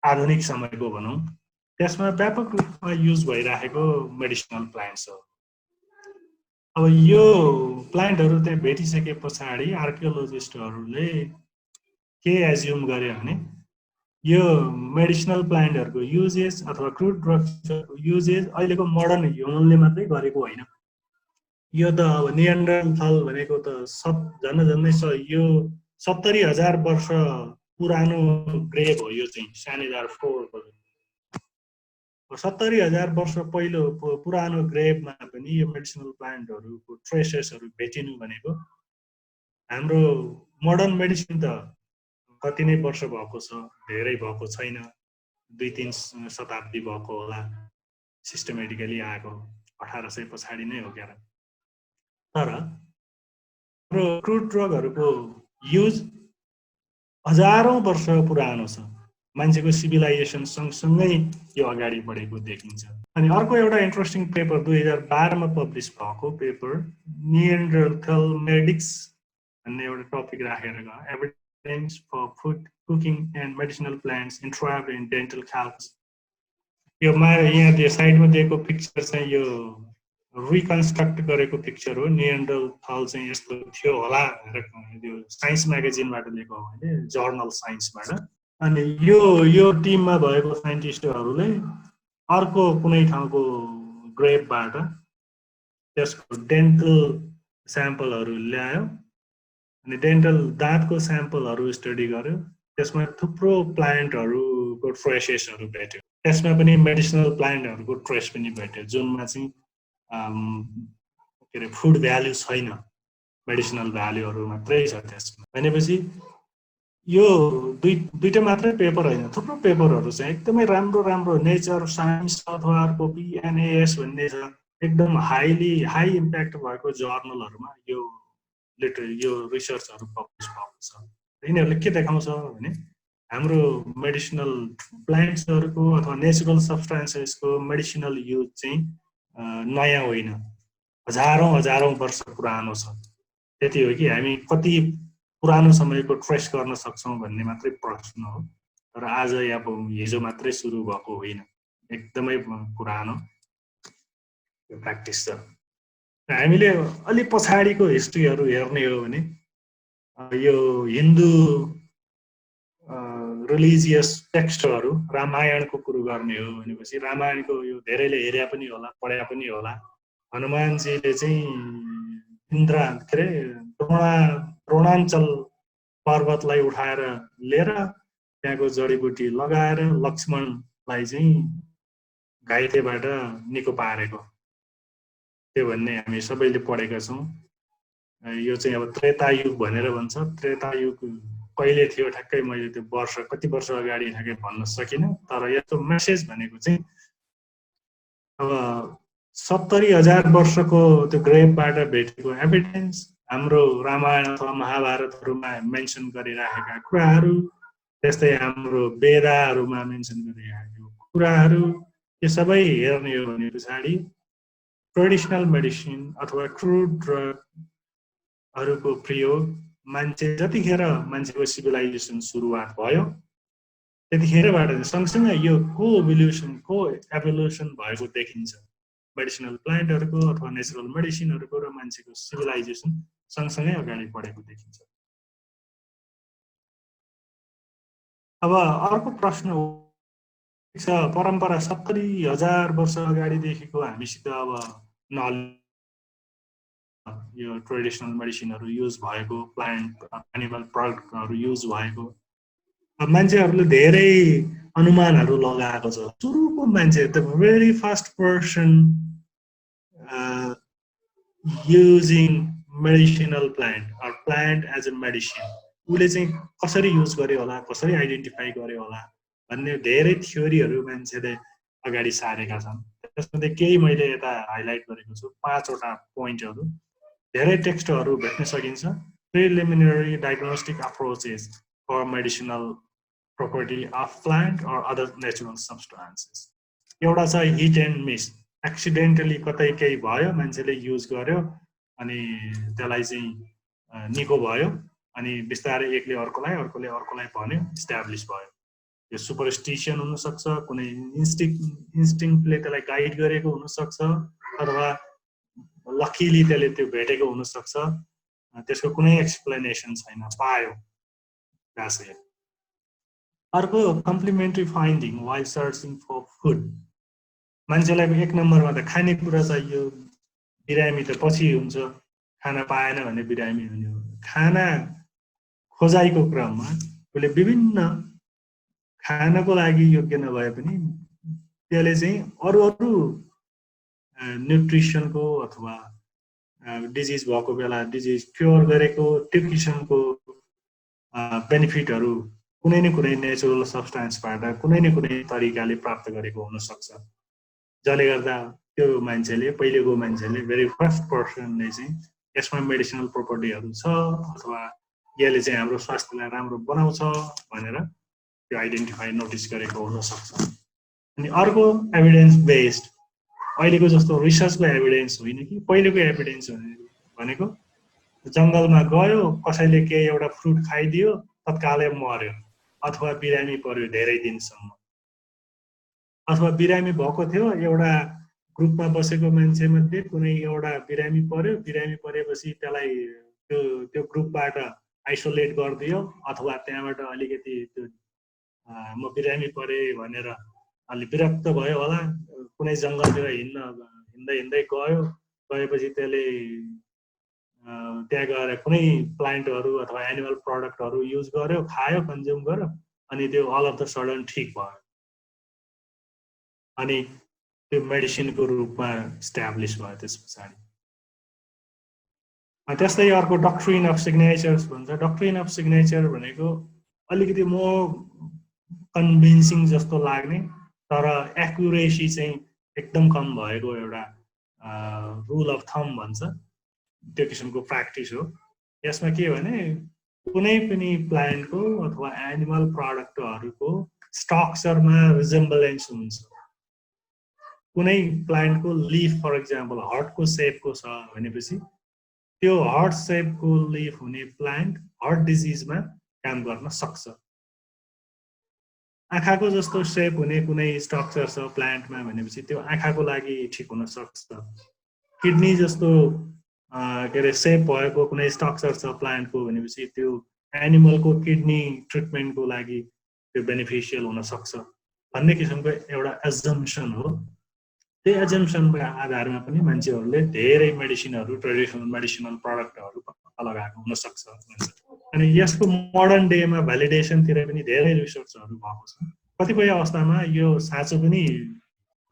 [SPEAKER 1] आधुनिक समयको भनौँ त्यसमा व्यापक रूपमा युज भइरहेको मेडिसिनल प्लान्ट्स हो। अब यो प्लान्टहरू त्यहाँ भेटिसके पछाडि आर्कियोलोजिस्टहरूले के एज्युम गरे भने यो मेडिसिनल प्लान्टहरूको युजेस अथवा क्रुड ड्रग्सको युजेस अहिलेको मोडर्न ह्युमनले मात्रै गरेको होइन। यो त अब निएन्डरथल भनेको त झन्नै यो 70,000 वर्ष पुरानो ग्रेभ हो यो चाहिँ सानेदार फोरको 70,000 वर्ष पहिलो पुरानो ग्रेभमा पनि यो मेडिसिनल प्लान्टहरूको ट्रेसेसहरू भेटिनु भनेको हाम्रो मोडर्न मेडिसिन त कति नै वर्ष भएको छ धेरै भएको छैन 2-3 शताब्दी भएको होला सिस्टमेटिकली आएको 1800 पछाडि नै हो क्यार तर हाम्रो क्रुड ड्रगहरूको युज हजारौं वर्ष पुरानो छ मान्छेको सिभिलाइजेसन सँगसँगै यो अगाडि बढेको देखिन्छ अनि अर्को एउटा इन्ट्रेस्टिङ पेपर 2012 मा पब्लिश भएको पेपर निएन्डरथल मेडिक्स भन्ने एउटा टपिक राखेर evidence for food cooking and medicinal plants entrapped in dental calculus यो यहाँ त्यो साइडमा दिएको पिक्चर चाहिँ यो रिकन्स्ट्रक्ट गरेको पिक्चर हो निएन्डरथल चाहिँ यस्तो थियो होला भनेर त्यो साइन्स म्यागजिनबाट लिएको हो भने जर्नल साइन्सबाट अनि यो टिममा भएको साइन्टिस्टहरूले अर्को कुनै ठाउँको ग्रेपबाट त्यसको डेन्टल स्याम्पलहरू ल्यायो अनि डेन्टल दाँतको स्याम्पलहरू स्टडी गर्यो त्यसमा थुप्रो प्लान्टहरूको ट्रेसेसहरू भेट्यो त्यसमा पनि मेडिसिनल प्लान्टहरूको ट्रेस पनि भेट्यो जुनमा चाहिँ के अरे फुड भ्याल्यु छैन मेडिसिनल भ्याल्युहरू मात्रै छ त्यसमा भनेपछि यो दुईटा मात्रै पेपर होइन थुप्रो पेपरहरू चाहिँ एकदमै राम्रो नेचर साइन्स अथवा अर्को PNAS भन्ने छ एकदम हाई इम्प्याक्ट भएको जर्नलहरूमा यो रिसर्चहरू पब्लिस भएको छ यिनीहरूले के देखाउँछ भने हाम्रो मेडिसिनल प्लान्ट्सहरूको अथवा नेचुरल सब्सटेन्सेसको मेडिसिनल युज चाहिँ नयाँ होइन हजारौं वर्ष पुरानो छ त्यति हो कि हामी कति पुरानो समयको ट्रेस गर्न सक्छौँ भन्ने मात्रै प्रश्न हो तर आज या हिजो मात्रै सुरु भएको होइन एकदमै पुरानो प्र्याक्टिस छ हामीले अलि पछाडिको हिस्ट्रीहरू हेर्ने हो भने यो हिन्दू रिलिजियस टेक्स्टहरू रामायणको कुरो गर्ने हो भनेपछि रामायणको यो धेरैले हेरे पनि होला पढे पनि होला हनुमानजीले चाहिँ इन्द्र के अरे द्रोणाञ्चल पर्वतलाई उठाएर लिएर त्यहाँको जडीबुटी लगाएर लक्ष्मणलाई चाहिँ घाइतेबाट निको पारेको त्यो भन्ने हामी सबैले पढेका छौँ यो चाहिँ अब त्रेतायुग भनेर भन्छ त्रेतायुग कहिले थियो ठ्याक्कै मैले त्यो वर्ष कति वर्ष अगाडि ठ्याक्कै भन्न सकिनँ तर यस्तो मेसेज भनेको चाहिँ अब 70,000 वर्षको त्यो ग्रेभबाट भेटेको एभिडेन्स हाम्रो रामायण अथवा महाभारतहरूमा मेन्सन गरिराखेका कुराहरू त्यस्तै हाम्रो वेदाहरूमा मेन्सन गरिराखेको कुराहरू यो सबै हेर्ने हो भने पछाडि ट्रेडिसनल मेडिसिन अथवा क्रुड ड्रगहरूको प्रयोग मान्छे जतिखेर मान्छेको सिभिलाइजेसन सुरुवात भयो त्यतिखेरबाट सँगसँगै यो एभोल्युसन भएको देखिन्छ मेडिसिनल प्लान्टहरूको अथवा नेचुरल मेडिसिनहरूको र मान्छेको सिभिलाइजेसन सँगसँगै अगाडि बढेको देखिन्छ अब अर्को प्रश्न हो परम्परा 70,000 वर्ष अगाडिदेखिको हामीसित अब यो ट्रेडिसनल मेडिसिनहरू युज भएको प्लान्ट एनिमल प्रडक्टहरू युज भएको मान्छेहरूले धेरै अनुमानहरू लगाएको छ सुरुको मान्छे the very first person using medicinal plant or plant as a medicine उसले चाहिँ कसरी युज गर्यो होला कसरी आइडेन्टिफाई गर्यो होला भन्ने धेरै थ्योरीहरू मान्छेले अगाडि सारेका छन् त्यसमध्ये केही मैले यता हाइलाइट गरेको छु 5 वटा पोइन्टहरू धेरै टेक्स्टहरू भेट्न सकिन्छ preliminary diagnostic approaches for medicinal property of plant or other natural substances एउटा छ हिट एन्ड मिस एक्सिडेन्टली कतै केही भयो मान्छेले युज गर्यो अनि त्यसलाई चाहिँ निको भयो अनि बिस्तारै एकले अर्कोलाई भन्यो इस्टाब्लिश भयो यो सुपरस्टिसन हुन सक्छ कुनै इन्स्टिङ्क्टले त्यसलाई गाइड गरेको हुन सक्छ अथवा लकीली त्यसले त्यो भेटेको हुन सक्छ त्यसको कुनै एक्सप्लेनेसन छैन पायो दासले अर्को complementary finding while searching for food मान्छेलाई एक नम्बरमा त खानेकुरा चाहियो बिरामी त पछि हुन्छ खाना पाएन भने बिरामी हुने हो खाना खोजाइको क्रममा त्यसले विभिन्न खानको लागि योग्य नभए पनि त्यसले चाहिँ अरू अरू न्युट्रिसनको अथवा डिजिज भएको बेला डिजिज क्योर गरेको त्यो किसिमको बेनिफिटहरू कुनै न कुनै नेचुरल सब्सटेन्सबाट कुनै न कुनै तरिकाले प्राप्त गरेको हुनसक्छ, जसले गर्दा त्यो मान्छेले पहिलेको मान्छेले भेरी फर्स्ट पर्सनले चाहिँ यसमा मेडिसिनल प्रोपर्टीहरू छ अथवा यसले चाहिँ हाम्रो स्वास्थ्यलाई राम्रो बनाउँछ भनेर त्यो आइडेन्टिफाई नोटिस गरेको हुनसक्छ। अनि अर्को एभिडेन्स बेस्ड, अहिलेको जस्तो रिसर्चको एभिडेन्स होइन कि पहिलेको एभिडेन्स भनेको जङ्गलमा गयो कसैले केही एउटा फ्रुट खाइदियो तत्कालै मर्यो अथवा बिरामी पर्यो धेरै दिनसम्म, अथवा बिरामी भएको थियो एउटा ग्रुपमा बसेको मान्छेमध्ये कुनै एउटा बिरामी पर्यो, बिरामी परेपछि त्यसलाई त्यो ग्रुपबाट आइसोलेट गरिदियो अथवा त्यहाँबाट अलिकति त्यो म बिरामी परे भनेर अलि विरक्त भयो होला, कुनै जङ्गलतिर हिँड्दै गएपछि त्यसले त्यहाँ गएर कुनै प्लान्टहरू अथवा एनिमल प्रडक्टहरू युज गर्यो, खायो, कन्ज्युम गर्यो, अनि त्यो अल अफ द सडन ठिक भयो अनि त्यो मेडिसिनको रूपमा इस्टाब्लिस भयो त्यस पछाडि। त्यस्तै अर्को डक्ट्रिन अफ सिग्नेचर्स भन्छ। डक्ट्रिन अफ सिग्नेचर भनेको अलिकति मोर कन्भिन्सिङ जस्तो लाग्ने तर एक्युरेसी चाहिँ एकदम कम भएको एउटा रुल अफ थम भन्छ, त्यो किसिमको प्र्याक्टिस हो। यसमा के भने कुनै पनि प्लान्टको अथवा एनिमल प्रडक्टहरूको स्ट्रक्चरमा रिजेम्बलेन्स हुन्छ। कुनै प्लान्टको लिफ फर इक्जाम्पल हर्टको सेपको छ भनेपछि त्यो हर्ट सेपको लिफ हुने प्लान्ट हर्ट डिजिजमा काम गर्न सक्छ। आँखाको जस्तो सेप हुने कुनै स्ट्रक्चर छ प्लान्टमा भनेपछि त्यो आँखाको लागि ठिक हुन सक्छ। किडनी जस्तो के अरे सेप भएको कुनै स्ट्रक्चर छ प्लान्टको भनेपछि त्यो एनिमलको किडनी ट्रिटमेन्टको लागि त्यो बेनिफिसियल हुन सक्छ भन्ने किसिमको एउटा एजम्पसन हो। त्यो एजम्पसनको आधारमा पनि मान्छेहरूले धेरै मेडिसिनहरू ट्रेडिसनल मेडिसिनल प्रडक्टहरू पत्ता लगाएको हुनसक्छ भन्छ। अनि यसको मोडर्न डेमा भ्यालिडेसनतिर पनि धेरै रिसर्चहरू भएको छ। कतिपय अवस्थामा यो साँचो पनि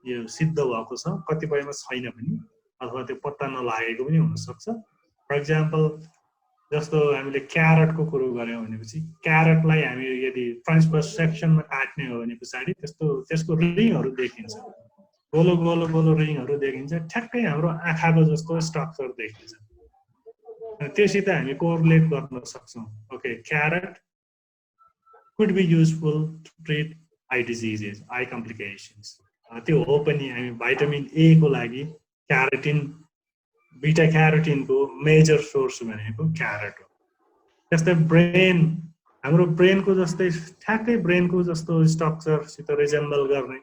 [SPEAKER 1] यो सिद्ध भएको छ, कतिपयमा छैन पनि अथवा त्यो पत्ता नलागेको पनि हुनसक्छ। फर इक्जाम्पल जस्तो हामीले क्यारटको कुरो गऱ्यौँ भनेपछि क्यारटलाई हामी यदि ट्रान्सभर्स सेक्सनमा काट्ने हो भने पछाडि त्यसको रिङहरू देखिन्छ, गोलो गोलो गोलो रिङहरू देखिन्छ, ठ्याक्कै हाम्रो आँखाको जस्तो स्ट्रक्चर देखिन्छ। त्योसित हामी कोरिलेट गर्न सक्छौँ। Okay, carrot could be useful to treat eye diseases, eye complications. त्यो हो पनि। हामी भाइटामिन ए को लागि क्यारोटिन, बिटा क्यारोटिनको मेजर सोर्स भनेको क्यारट हो। त्यस्तै ब्रेन, हाम्रो ब्रेनको जस्तै ठ्याक्कै ब्रेनको जस्तो स्ट्रक्चरसित रिजेम्बल गर्ने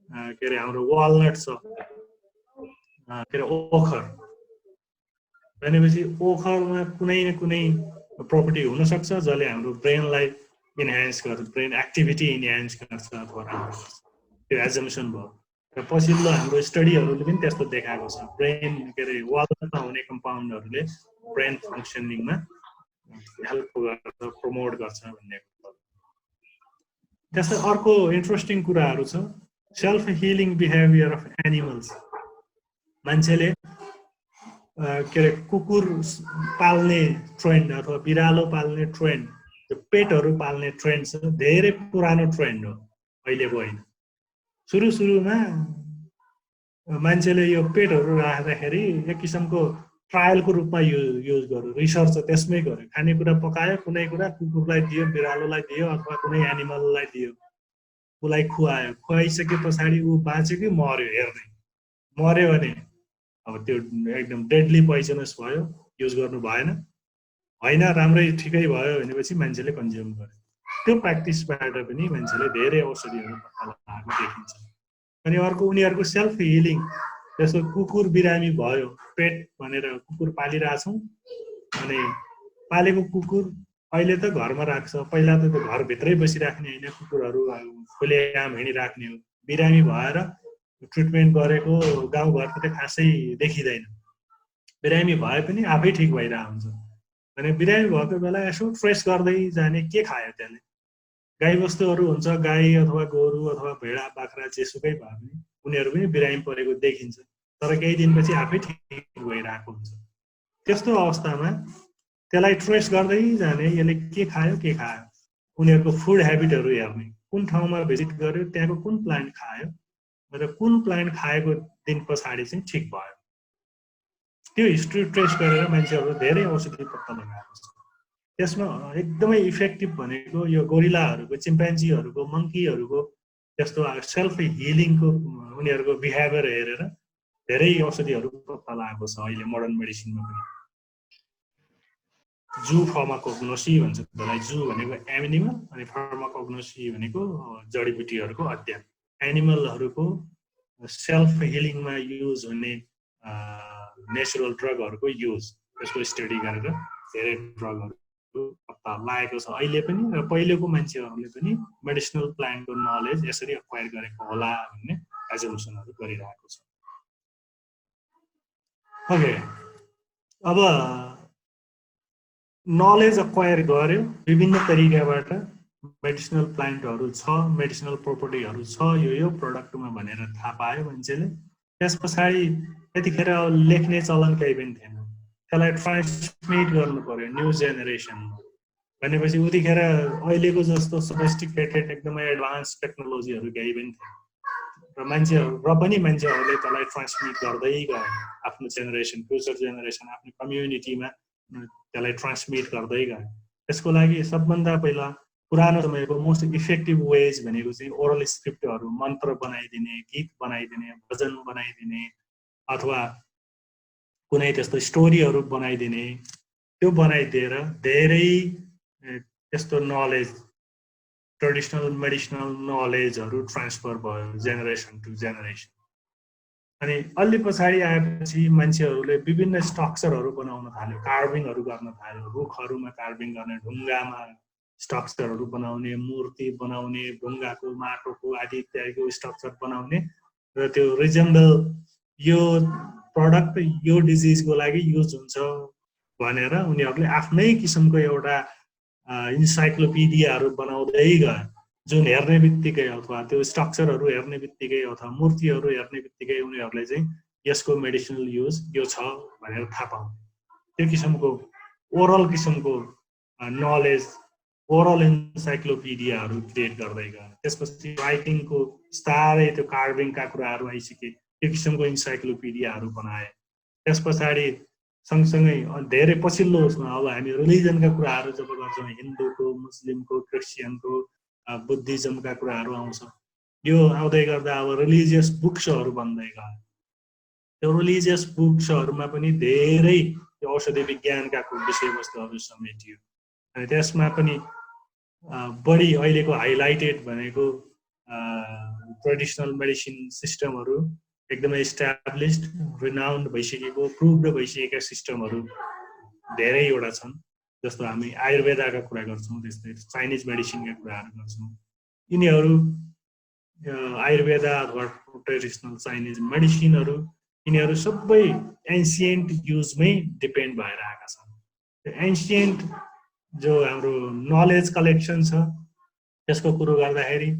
[SPEAKER 1] के अरे हाम्रो वालनट छ, के अरे ओखर भनेपछि ओखरमा कुनै न कुनै प्रोपर्टी हुनसक्छ जसले हाम्रो ब्रेनलाई इन्हान्स गर्छ, ब्रेन एक्टिभिटी इन्हान्स गर्छ अथवा राम्रो गर्छ। त्यो एजम्पसन भयो। र पछिल्लो हाम्रो स्टडीहरूले पनि त्यस्तो देखाएको छ, ब्रेन के अरे वालनटमा हुने कम्पाउन्डहरूले ब्रेन फङ्सनिङमा हेल्प गर्छ, प्रमोट गर्छ भन्ने कुरा। त्यस्तै अर्को इन्ट्रेस्टिङ कुराहरू छ, self healing behaviour of animals. मान्छेले के अरे कुकुर पाल्ने ट्रेन्ड अथवा बिरालो पाल्ने ट्रेन्ड, त्यो पेटहरू पाल्ने ट्रेन्ड छ, धेरै पुरानो ट्रेन्ड हो, अहिलेको होइन। सुरुमा मान्छेले यो पेटहरू राख्दाखेरि एक किसिमको ट्रायलको रूपमा युज गर्यो, रिसर्च त्यसमै गर्यो। खानेकुरा पकायो, कुनै कुरा कुकुरलाई दियो, बिरालोलाई दियो अथवा कुनै एनिमललाई दियो, उसलाई खुवायो, खुवाइसके पछाडि ऊ बाँच्यो कि मर्यो हेर्ने। मर्यो भने अब त्यो एकदम डेडली पोइजनस भयो, युज गर्नु भएन। होइन, राम्रै ठिकै भयो भनेपछि मान्छेले कन्ज्युम गर्यो। त्यो प्र्याक्टिसबाट पनि मान्छेले धेरै औषधिहरू पत्ता लगाएको देखिन्छ। अनि अर्को उनीहरूको सेल्फ हिलिङ, जस्तो कुकुर बिरामी भयो, पेट भनेर कुकुर पालिरहेछौँ, अनि पालेको कुकुर अहिले त घरमा राख्छ, पहिला त त्यो घरभित्रै बसिराख्ने होइन, कुकुरहरू खुलेआम हिँडिराख्ने हो। बिरामी भएर ट्रिटमेन्ट गरेको गाउँघरतिर खासै देखिँदैन। बिरामी भए पनि आफै ठिक भइरहेको हुन्छ। भने बिरामी भएको बेला यसो ट्रेस गर्दै जाने के खायो त्यसले गाईबस्तुहरू हुन्छ गाई अथवा गोरु अथवा भेडा बाख्रा जेसुकै भए पनि उनीहरू पनि बिरामी परेको देखिन्छ तर केही दिनपछि आफै ठिक भइरहेको हुन्छ त्यस्तो अवस्थामा त्यसलाई ट्रेस गर्दै जाने यसले के खायो उनीहरूको फुड हेबिटहरू हेर्ने कुन ठाउँमा भिजिट गर्यो त्यहाँको कुन प्लान्ट खायो र कुन प्लान्ट खाएको दिन पछाडि चाहिँ ठिक भयो त्यो हिस्ट्री ट्रेस गरेर मान्छेहरू धेरै औषधि पत्ता लगाएको छ त्यसमा एकदमै इफेक्टिभ भनेको यो गोरिलाहरूको चिम्पान्जीहरूको मङ्कीहरूको त्यस्तो सेल्फ हिलिङको उनीहरूको बिहेभियर हेरेर धेरै औषधिहरू पत्ता लगाएको छ अहिले मोडर्न मेडिसिनमा पनि जू फार्माकोग्नोसी भन्छ त्यसलाई जू भनेको एनिमल अनि फार्माकोग्नोसी भनेको जडीबुटीहरूको अध्ययन एनिमलहरूको सेल्फ हिलिङमा युज हुने नेचुरल ड्रगहरूको युज त्यसको स्टडी गरेर धेरै ड्रगहरू पत्ता लागेको छ अहिले पनि र पहिलेको मान्छेहरूले पनि मेडिसिनल प्लान्टको नलेज यसरी एक्वायर गरेको होला भन्ने एजम्सनहरू गरिरहेको छ ओके अब नलेज एक्वायर गर्यो विभिन्न तरिकाबाट मेडिसिनल प्लान्टहरू छ मेडिसिनल प्रोपर्टीहरू छ यो प्रडक्टमा भनेर थाहा पायो मान्छेले त्यस पछाडि त्यतिखेर लेख्ने चलन केही पनि थिएन त्यसलाई ट्रान्समिट गर्नु पर्यो न्यू जेनेरेसनमा भनेपछि उतिखेर अहिलेको जस्तो सोफिस्टिकेटेड एकदमै एडभान्स टेक्नोलोजीहरू केही पनि थिएन र मान्छेहरूले त्यसलाई ट्रान्समिट गर्दै गए आफ्नो जेनेरेसन फ्युचर जेनेरेसन आफ्नो कम्युनिटीमा त्यसलाई ट्रान्समिट गर्दै गए त्यसको लागि सबभन्दा पहिला पुरानो समयको मोस्ट इफेक्टिभ वेज भनेको चाहिँ ओरल स्क्रिप्टहरू मन्त्र बनाइदिने गीत बनाइदिने भजन बनाइदिने अथवा कुनै त्यस्तो स्टोरीहरू बनाइदिने त्यो बनाइदिएर धेरै त्यस्तो नलेज ट्रेडिसनल मेडिसिनल नलेजहरू ट्रान्सफर भयो जेनेरेसन टु जेनेरेसन अनि अलि पछाडि आएपछि मान्छेहरूले विभिन्न स्ट्रक्चरहरू बनाउन थाल्यो कार्भिङहरू गर्न थाल्यो रुखहरूमा कार्भिङ गर्ने ढुङ्गामा स्ट्रक्चरहरू बनाउने मूर्ति बनाउने ढुङ्गाको माटोको आदि इत्यादिको स्ट्रक्चर बनाउने र त्यो रिजेम्बल यो प्रडक्ट यो डिजिजको लागि युज हुन्छ भनेर उनीहरूले आफ्नै किसिमको एउटा इन्साइक्लोपिडियाहरू बनाउँदै गए जुन हेर्ने बित्तिकै अथवा त्यो स्ट्रक्चरहरू हेर्ने बित्तिकै अथवा मूर्तिहरू हेर्ने बित्तिकै उनीहरूले चाहिँ यसको मेडिसिनल युज यो छ भनेर थाहा पाउने त्यो किसिमको ओरल किसिमको नलेज ओरल इन्साइक्लोपिडियाहरू क्रिएट गर्दै गए त्यसपछि राइटिङको बिस्तारै त्यो कार्भिङका कुराहरू आइसके त्यो किसिमको इन्साइक्लोपिडियाहरू बनाए त्यस पछाडि सँगसँगै धेरै पछिल्लो उसमा अब हामी रिलिजनका कुराहरू जब गर्छौँ हिन्दूको मुस्लिमको क्रिस्चियनको बुद्धिज्मका कुराहरू आउँछ यो आउँदै गर्दा अब रिलिजियस बुक्सहरू बन्दै गयो त्यो रिलिजियस बुक्सहरूमा पनि धेरै औषधि विज्ञानका विषयवस्तुहरू समेटियो अनि त्यसमा पनि बढी अहिलेको हाइलाइटेड भनेको ट्रेडिसनल मेडिसिन सिस्टमहरू एकदमै इस्टाब्लिस्ड रिनाउन्ड भइसकेको प्रुभड भइसकेका सिस्टमहरू धेरैवटा छन् जस्तो हामी आयुर्वेदाका कुरा गर्छौँ त्यस्तै चाइनिज मेडिसिनका कुराहरू गर्छौँ यिनीहरू आयुर्वेदा अथवा ट्रेडिसनल चाइनिज मेडिसिनहरू यिनीहरू सबै एन्सियन्ट युजमै डिपेन्ड भएर आएका छन् त्यो एन्सियन्ट जो हाम्रो नलेज कलेक्सन छ त्यसको कुरो गर्दाखेरि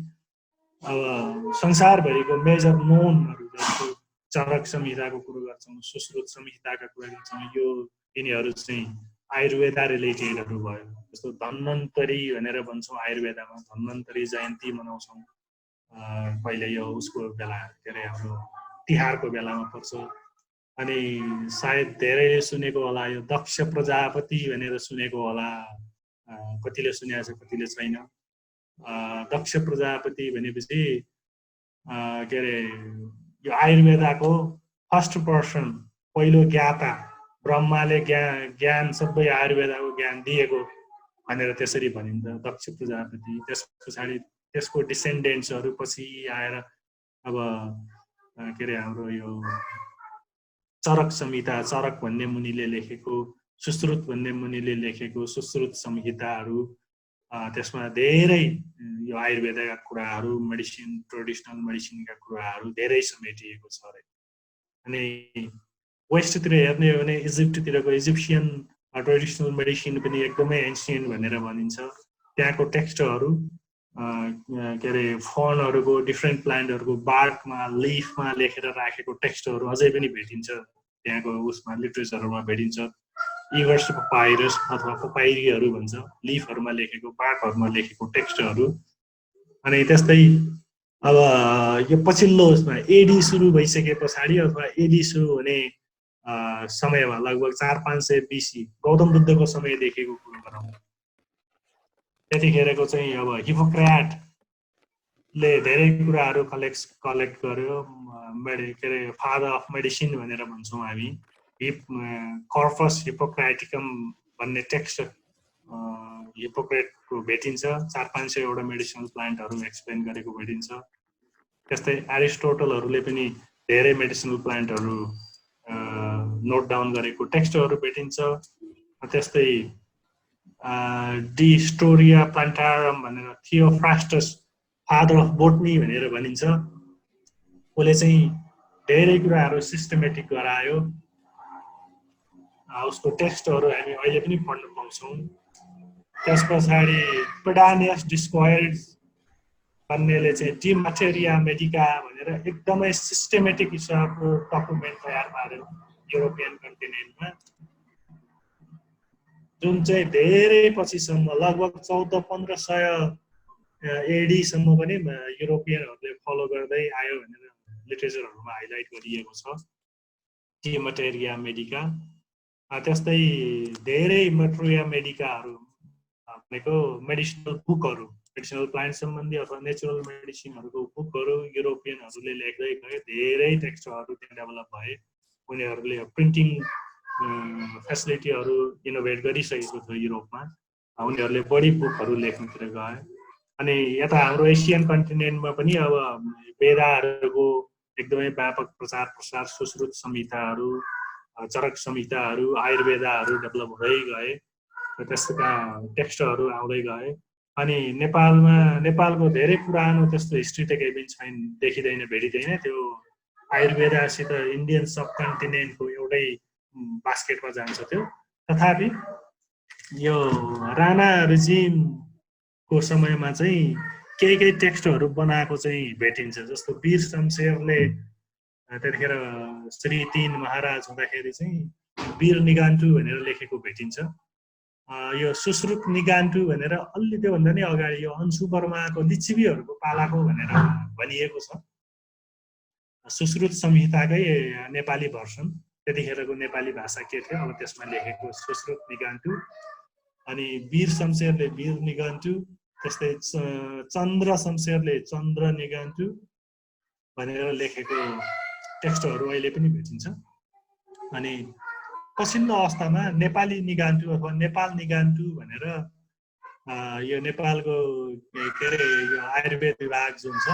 [SPEAKER 1] अब संसारभरिको मेजर नोनहरू जस्तो चरक संहिताको कुरो गर्छौँ सुश्रुत संहिताका कुरा गर्छौँ यो यिनीहरू चाहिँ आयुर्वेदा रिलेटेडहरू भयो जस्तो धन्वन्तरी भनेर भन्छौँ आयुर्वेदामा धन्वन्तरी जयन्ती मनाउँछौँ पहिले यो उसको बेला के अरे हाम्रो तिहारको बेलामा पर्छ अनि सायद धेरैले सुनेको होला यो दक्ष प्रजापति भनेर सुनेको होला कतिले सुनेको छ कतिले छैन दक्ष प्रजापति भनेपछि के अरे यो आयुर्वेदाको फर्स्ट पर्सन पहिलो ज्ञाता ब्रह्माले ज्ञान सबै आयुर्वेदाको ज्ञान दिएको भनेर त्यसरी भनिन्छ दक्ष प्रजापति त्यस पछाडि त्यसको डिसेन्डेन्ट्सहरू पछि आएर अब के अरे हाम्रो यो चरक संहिता चरक भन्ने मुनिले लेखेको सुश्रुत भन्ने मुनिले लेखेको सुश्रुत संहिताहरू त्यसमा धेरै यो आयुर्वेदका कुराहरू मेडिसिन ट्रेडिसनल मेडिसिनका कुराहरू धेरै समेटिएको छ अरे अनि वेस्टतिर हेर्ने हो भने इजिप्टतिरको इजिप्सियन ट्रेडिसनल मेडिसिन पनि एकदमै एन्सियन्ट भनेर भनिन्छ त्यहाँको टेक्स्टहरू के अरे फर्नहरूको डिफ्रेन्ट प्लान्टहरूको बार्कमा लिफमा लेखेर राखेको टेक्स्टहरू अझै पनि भेटिन्छ त्यहाँको उसमा लिटरेचरहरूमा भेटिन्छ इगर्स पपाइरस अथवा पपाइरीहरू भन्छ लिफहरूमा लेखेको बार्कहरूमा लेखेको टेक्स्टहरू अनि त्यस्तै अब यो पछिल्लो उसमा एडी सुरु भइसके पछाडि अथवा एडी सुरु हुने समयमा लगभग 400-500 BC गौतम बुद्धको समयदेखिको कुरो गरौँ त्यतिखेरको चाहिँ अब हिपोक्रेटले धेरै कुराहरू कलेक्ट गर्यो के अरे फादर अफ मेडिसिन भनेर भन्छौँ हामी कर्पस हिपोक्रेटिकम भन्ने टेक्स्ट हिपोक्रेटको भेटिन्छ 400-500 वटा मेडिसिनल प्लान्टहरू एक्सप्लेन गरेको भेटिन्छ त्यस्तै एरिस्टोटलहरूले पनि धेरै मेडिसिनल प्लान्टहरू नोट डाउन गरेको टेक्स्टहरू भेटिन्छ त्यस्तै डिस्टोरिया प्लान्टारम भनेर थियोफ्रास्टस फादर अफ बोटनी भनेर भनिन्छ उसले चाहिँ धेरै कुराहरू सिस्टमेटिक गरायो उसको टेक्स्टहरू हामी अहिले पनि पढ्न पाउँछौँ त्यस पछाडि पेडानियस डिस्क्वायर्ड भन्नेले चाहिँ डी मटेरिया मेडिका भनेर एकदमै सिस्टमेटिक हिसाबको डकुमेन्ट तयार पार्यो युरोपियन कन्टिनेन्टमा जुन चाहिँ धेरै पछिसम्म लगभग 1400-1500 एडीसम्म पनि युरोपियनहरूले फलो गर्दै आयो भनेर लिटरेचरहरूमा हाइलाइट गरिएको छ डी मटेरिया मेडिका त्यस्तै धेरै मटेरिया मेडिकाहरू भनेको मेडिसिनल बुकहरू मेडिसिनल प्लान्ट सम्बन्धी अथवा नेचुरल मेडिसिनहरूको बुकहरू युरोपियनहरूले लेख्दै गए धेरै टेक्स्टहरू त्यहाँ डेभलप भए उनीहरूले प्रिन्टिङ फेसिलिटीहरू इनोभेट गरिसकेको थियो युरोपमा उनीहरूले बढी बुकहरू लेख्नतिर गए अनि यता हाम्रो एसियन कन्टिनेन्टमा पनि अब वेदाहरूको एकदमै व्यापक प्रचार प्रसार सुश्रुत संहिताहरू चरक संहिताहरू आयुर्वेदाहरू डेभलप हुँदै गए त्यसका टेक्स्टहरू आउँदै गए अनि नेपालको धेरै पुरानो त्यस्तो हिस्ट्री त केही पनि छैन देखिँदैन भेटिँदैन त्यो आयुर्वेदासित इन्डियन सब कन्टिनेन्टको एउटै बास्केटमा जान्छ त्यो तथापि यो राणा रिजिमको समयमा चाहिँ केही टेक्स्टहरू बनाएको चाहिँ भेटिन्छ जस्तो वीर शमशेरले त्यतिखेर श्री 3 महाराज हुँदाखेरि चाहिँ वीर निगान्टु भनेर लेखेको भेटिन्छ यो सुश्रुत निगान्टु भनेर अलि त्योभन्दा नि अगाडि यो अंशु वर्माको लिच्छवीहरूको पालाको भनेर भनिएको छ सुश्रुत संहिताकै नेपाली भर्सन त्यतिखेरको नेपाली भाषा के थियो अब त्यसमा लेखेको सुश्रुत निगान्टु अनि वीर शमशेरले वीर निगान्टु त्यस्तै चन्द्र शमशेरले चन्द्र निगान्टु भनेर लेखेको टेक्स्टहरू अहिले पनि भेटिन्छ अनि पछिल्लो अवस्थामा नेपाली निगान्टु अथवा नेपाल निगान्टु भनेर यो नेपालको के अरे यो आयुर्वेद विभाग जुन छ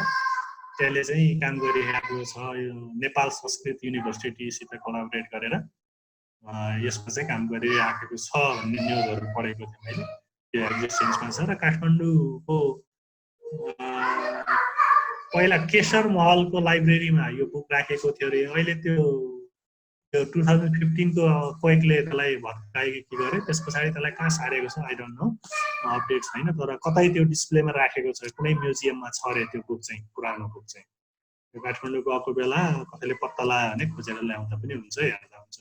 [SPEAKER 1] त्यसले चाहिँ काम गरिरहेको छ यो नेपाल संस्कृत युनिभर्सिटीसित कोलाबोरेट गरेर यसमा चाहिँ काम गरिरहेको छ भन्ने न्युजहरू पढेको थिएँ मैले त्यो एक्जिस्टेन्समा छ र काठमाडौँको पहिला केशर महलको लाइब्रेरीमा यो बुक राखेको थियो अरे अहिले त्यो 2015 को क्वेकले त्यसलाई भत्कायो के गरे त्यस पछाडि त्यसलाई कहाँ सारेको छ आई डोन्ट नो अपडेट छैन तर कतै त्यो डिस्प्लेमा राखेको छ कुनै म्युजियममा छ रे त्यो बुक चाहिँ पुरानो बुक चाहिँ त्यो काठमाडौँ गएको बेला कसैले पत्ता लगायो भने खोजेर ल्याउँदा पनि हुन्छ हेर्दा हुन्छ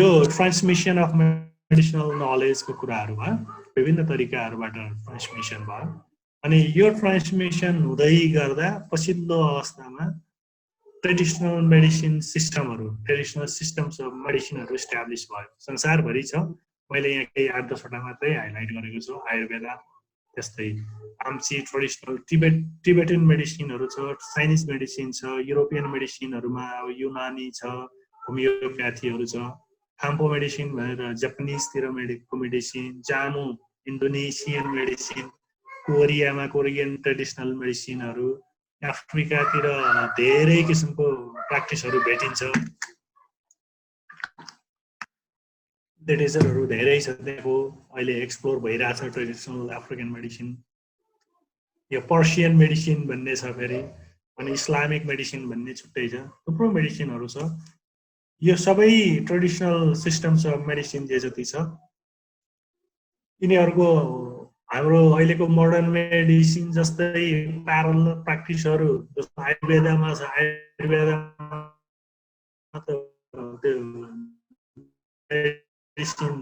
[SPEAKER 1] यो ट्रान्समिसन अफ मेडिसिनल नलेजको कुराहरू भयो विभिन्न तरिकाहरूबाट ट्रान्समिसन भयो अनि यो ट्रान्समिसन हुँदै गर्दा पछिल्लो अवस्थामा ट्रेडिसनल मेडिसिन सिस्टमहरू ट्रेडिसनल सिस्टम्स अफ मेडिसिनहरू इस्टाब्लिस भयो संसारभरि छ मैले यहाँ केही 8-10 वटा मात्रै हाइलाइट गरेको छु आयुर्वेदा त्यस्तै आम्ची ट्रेडिसनल टिबेटन मेडिसिनहरू छ चाइनिज मेडिसिन छ युरोपियन मेडिसिनहरूमा अब युनानी छ होमियोप्याथीहरू छ खाम्पो मेडिसिन भनेर जापानिजतिर मेडिसिन जामु इन्डोनेसियन मेडिसिन कोरियामा कोरियन ट्रेडिसनल मेडिसिनहरू अफ्रिकातिर धेरै किसिमको प्र्याक्टिसहरू भेटिन्छ लिटरेचरहरू धेरै छ त्यहाँको अहिले एक्सप्लोर भइरहेछ ट्रेडिसनल अफ्रिकन मेडिसिन यो पर्सियन मेडिसिन भन्ने छ फेरि अनि इस्लामिक मेडिसिन भन्ने छुट्टै छ थुप्रो मेडिसिनहरू छ यो सबै ट्रेडिसनल सिस्टम्स अफ मेडिसिन जे जति छ यिनीहरूको हाम्रो अहिलेको मोडर्न मेडिसिन जस्तै प्यारलल प्र्याक्टिसहरू जस्तो आयुर्वेदमा छ आयुर्वेदमा त्यो मेडिसिन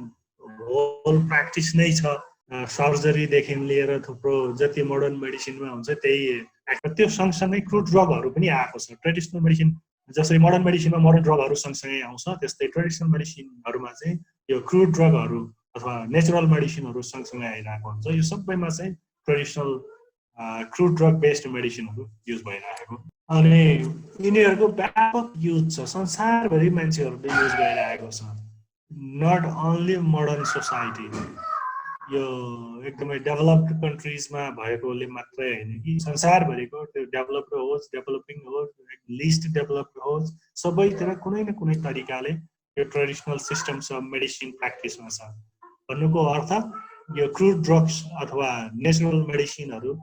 [SPEAKER 1] होल प्र्याक्टिस नै छ सर्जरीदेखि लिएर थुप्रो जति मोडर्न मेडिसिनमा हुन्छ त्यही त्यो सँगसँगै क्रुड ड्रगहरू पनि आएको छ ट्रेडिसनल मेडिसिन जसरी मोडर्न मेडिसिनमा मोडर्न ड्रगहरू सँगसँगै आउँछ त्यस्तै ट्रेडिसनल मेडिसिनहरूमा चाहिँ यो क्रुड ड्रगहरू अथवा नेचुरल मेडिसिनहरू सँगसँगै आइरहेको हुन्छ यो सबैमा चाहिँ ट्रेडिसनल क्रुड ड्रग बेस्ड मेडिसिनहरू युज भइरहेको अनि यिनीहरूको व्यापक युज छ संसारभरि मान्छेहरूले युज गरिरहेको छ नट ओन्ली मोडर्न सोसाइटी यो एकदमै डेभलप्ड कन्ट्रिजमा भएकोले मात्रै होइन कि संसारभरिको त्यो डेभलप्ड होस् डेभलपिङ होस् लिस्ट डेभलप्ड होस् सबैतिर कुनै न कुनै तरिकाले यो ट्रेडिसनल सिस्टम्स अफ मेडिसिन प्र्याक्टिसमा छ भन्नुको अर्थ यो क्रुड ड्रग्स अथवा नेचुरल मेडिसिनहरू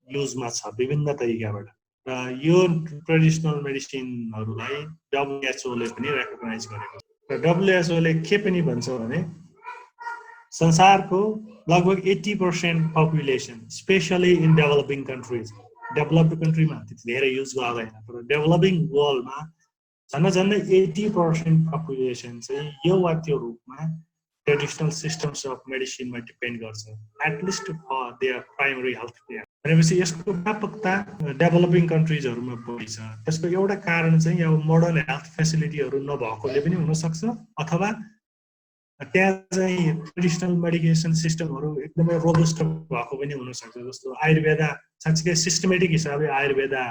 [SPEAKER 1] युजमा छ विभिन्न तरिकाबाट र यो ट्रेडिसनल मेडिसिनहरूलाई डब्लुएचओले पनि रेकगनाइज गरेको छ र डब्लुएचओले के पनि भन्छ भने संसारको लगभग 80% population specially in developing countries developed कन्ट्रीमा त्यति धेरै युज गर्दैन तर डेभलपिङ वर्ल्डमा झन्डै 80% पपुलेसन चाहिँ यो वा त्यो रूपमा ट्रेडिसनल सिस्टम्स अफ मेडिसिनमा डिपेन्ड गर्छ at least for their primary health care भनेपछि यसको व्यापकता डेभलपिङ कन्ट्रिजहरूमा बढी छ त्यसको एउटा कारण चाहिँ अब मोडर्न हेल्थ फेसिलिटीहरू नभएकोले पनि हुनसक्छ अथवा त्यहाँ चाहिँ ट्रेडिसनल मेडिकेसन सिस्टमहरू एकदमै रोबस्ट भएको पनि हुनसक्छ जस्तो आयुर्वेदा साँच्चीकै सिस्टमेटिक हिसाबले आयुर्वेदा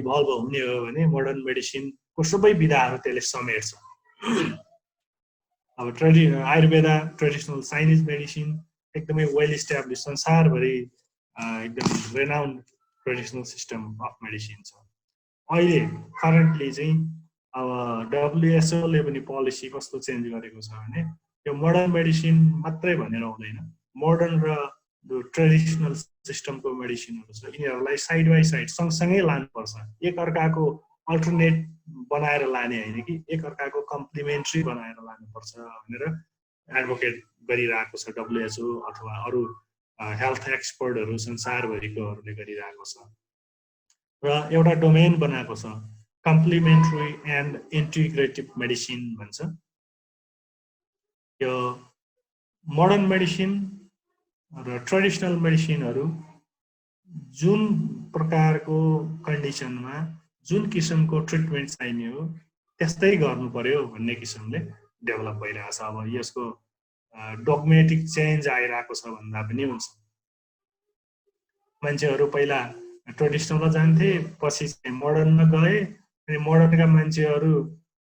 [SPEAKER 1] इभल्भ हुने हो भने मोडर्न मेडिसिनको सबै विधाहरू त्यसले समेट्छ अब आयुर्वेदा ट्रेडिसनल चाइनिज मेडिसिन एकदमै वेल इस्टाब्लिस संसारभरि एकदम रेनाउन्ड ट्रेडिसनल सिस्टम अफ मेडिसिन छ अहिले करेन्टली चाहिँ अब डब्लुएचओले पनि पोलिसी कस्तो चेन्ज गरेको छ भने यो मोडर्न मेडिसिन मात्रै भनेर हुँदैन मोडर्न र ट्रेडिसनल सिस्टमको मेडिसिनहरू छ यिनीहरूलाई साइड बाई साइड सँगसँगै लानुपर्छ एकअर्काको अल्टरनेट बनाएर लाने होइन कि एकअर्काको कम्प्लिमेन्ट्री बनाएर लानुपर्छ भनेर एडभोकेट गरिरहेको छ डब्लुएचओ अथवा अरू हेल्थ एक्सपर्टहरू संसारभरिकोहरूले गरिरहेको छ र एउटा डोमेन बनाएको छ कम्प्लिमेन्ट्री एन्ड इन्टिग्रेटिभ मेडिसिन भन्छ यो मोडर्न मेडिसिन र ट्रेडिसनल मेडिसिनहरू जुन प्रकारको कन्डिसनमा जुन किसिमको ट्रिटमेन्ट चाहिने हो त्यस्तै गर्नु पर्यो भन्ने किसिमले डेभलप भइरहेछ अब यसको डोगमेटिक चेन्ज आइरहेको छ भन्दा पनि हुन्छ मान्छेहरू पहिला ट्रेडिसनलमा जान्थे पछि मोडर्नमा गए अनि मोडर्नका मान्छेहरू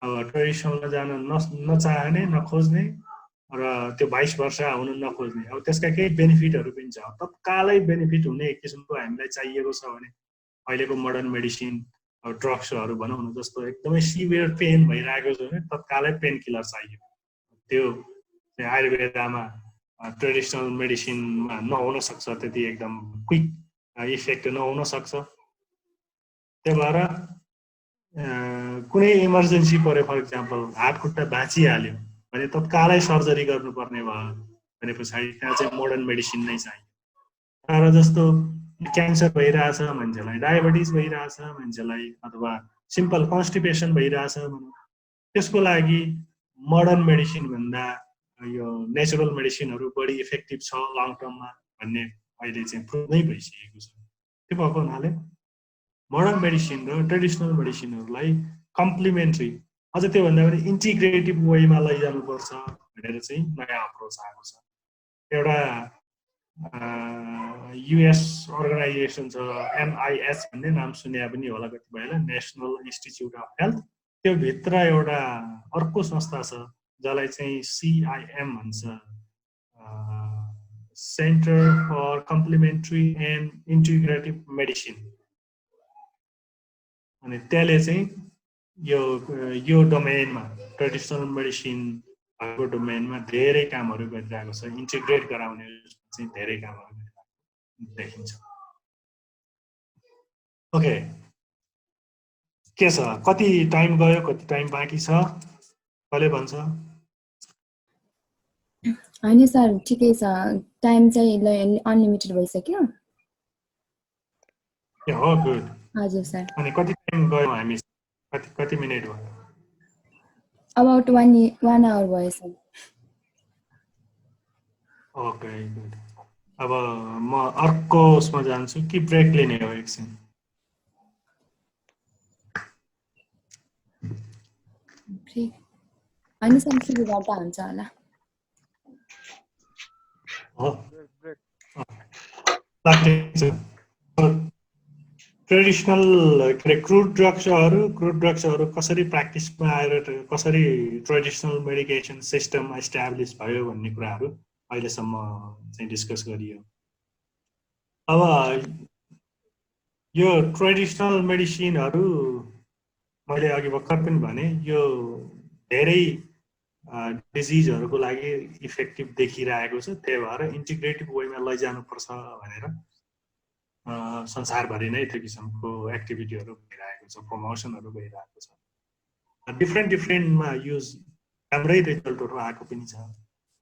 [SPEAKER 1] अब ट्रेडिसनलमा जान नचाहने नखोज्ने र त्यो 22 वर्ष हुन नखोज्ने अब त्यसका केही बेनिफिटहरू पनि छ तत्कालै बेनिफिट हुने एक किसिमको हामीलाई चाहिएको छ भने अहिलेको मोडर्न मेडिसिन ड्रग्सहरू भनौँ न जस्तो एकदमै सिभियर पेन भइरहेको छ भने तत्कालै पेन किलर चाहियो त्यो आयुर्वेदामा ट्रेडिसनल मेडिसिनमा नहुन सक्छ त्यति एकदम क्विक इफेक्ट नहुन सक्छ त्यही भएर कुनै इमर्जेन्सी पर्यो फर इक्जाम्पल हात खुट्टा भाँचिहाल्यो भने तत्कालै सर्जरी गर्नुपर्ने भयो भने पछाडि त्यहाँ चाहिँ मोडर्न मेडिसिन नै चाहियो तर जस्तो क्यान्सर भइरहेछ मान्छेलाई डायबिटिज भइरहेछ मान्छेलाई अथवा सिम्पल कन्स्टिपेसन भइरहेछ त्यसको लागि मोडर्न मेडिसिन भन्दा यो नेचुरल मेडिसिनहरू बढी इफेक्टिभ छ लङ टर्ममा भन्ने अहिले चाहिँ प्रुभ नै भइसकेको छ त्यो भएको हुनाले मोडर्न मेडिसिन र ट्रेडिसनल मेडिसिनहरूलाई कम्प्लिमेन्ट्री अझ त्योभन्दा पनि इन्टिग्रेटिभ वेमा लैजानुपर्छ भनेर चाहिँ नयाँ अप्रोच आएको छ एउटा युएस अर्गनाइजेसन छ MIS भन्ने नाम सुने पनि होला कतिपयले नेसनल इन्स्टिच्युट अफ हेल्थ त्यो भित्र एउटा अर्को संस्था छ जसलाई चाहिँ CIM भन्छ centre for complementary and integrative medicine अनि त्यसले चाहिँ यो डोमेनमा ट्रेडिसनल मेडिसिनको डोमेनमा धेरै कामहरू गरिरहेको छ इन्टिग्रेट गराउने चाहिँ धेरै कामहरू देखिन्छ ओके के छ कति टाइम गयो कति टाइम बाँकी छ कसले भन्छ
[SPEAKER 3] हैन सर ठिकै छ टाइम चाहिँ अनलिमिटेड भइसक्यो
[SPEAKER 1] ए हो गुड
[SPEAKER 3] हजुर सर
[SPEAKER 1] अनि कति टाइम गयो हामी कति मिनेट भयो
[SPEAKER 3] अबाउट 1 आवर भयो सर
[SPEAKER 1] ओके गुड अब म अर्को उसमा जान्छु कि ब्रेक लिने हो एकछिन
[SPEAKER 3] ब्रेक हैन सर सुरु गर्दा हुन्छ होला
[SPEAKER 1] हो ट्रेडिसनल क्रुड ड्रग्सहरू कसरी प्र्याक्टिसमा आएर कसरी ट्रेडिसनल मेडिकेसन सिस्टम इस्टाब्लिस भयो भन्ने कुराहरू अहिलेसम्म चाहिँ डिस्कस गरियो अब यो ट्रेडिसनल मेडिसिनहरू मैले अघि भर्खर पनि भने यो धेरै डिजिजहरूको लागि इफेक्टिभ देखिरहेको छ त्यही भएर इन्टिग्रेटिभ वेमा लैजानुपर्छ भनेर संसारभरि नै त्यो किसिमको एक्टिभिटीहरू भइरहेको छ प्रमोसनहरू भइरहेको छ डिफ्रेन्टमा युज राम्रै रिजल्टहरू आएको पनि छ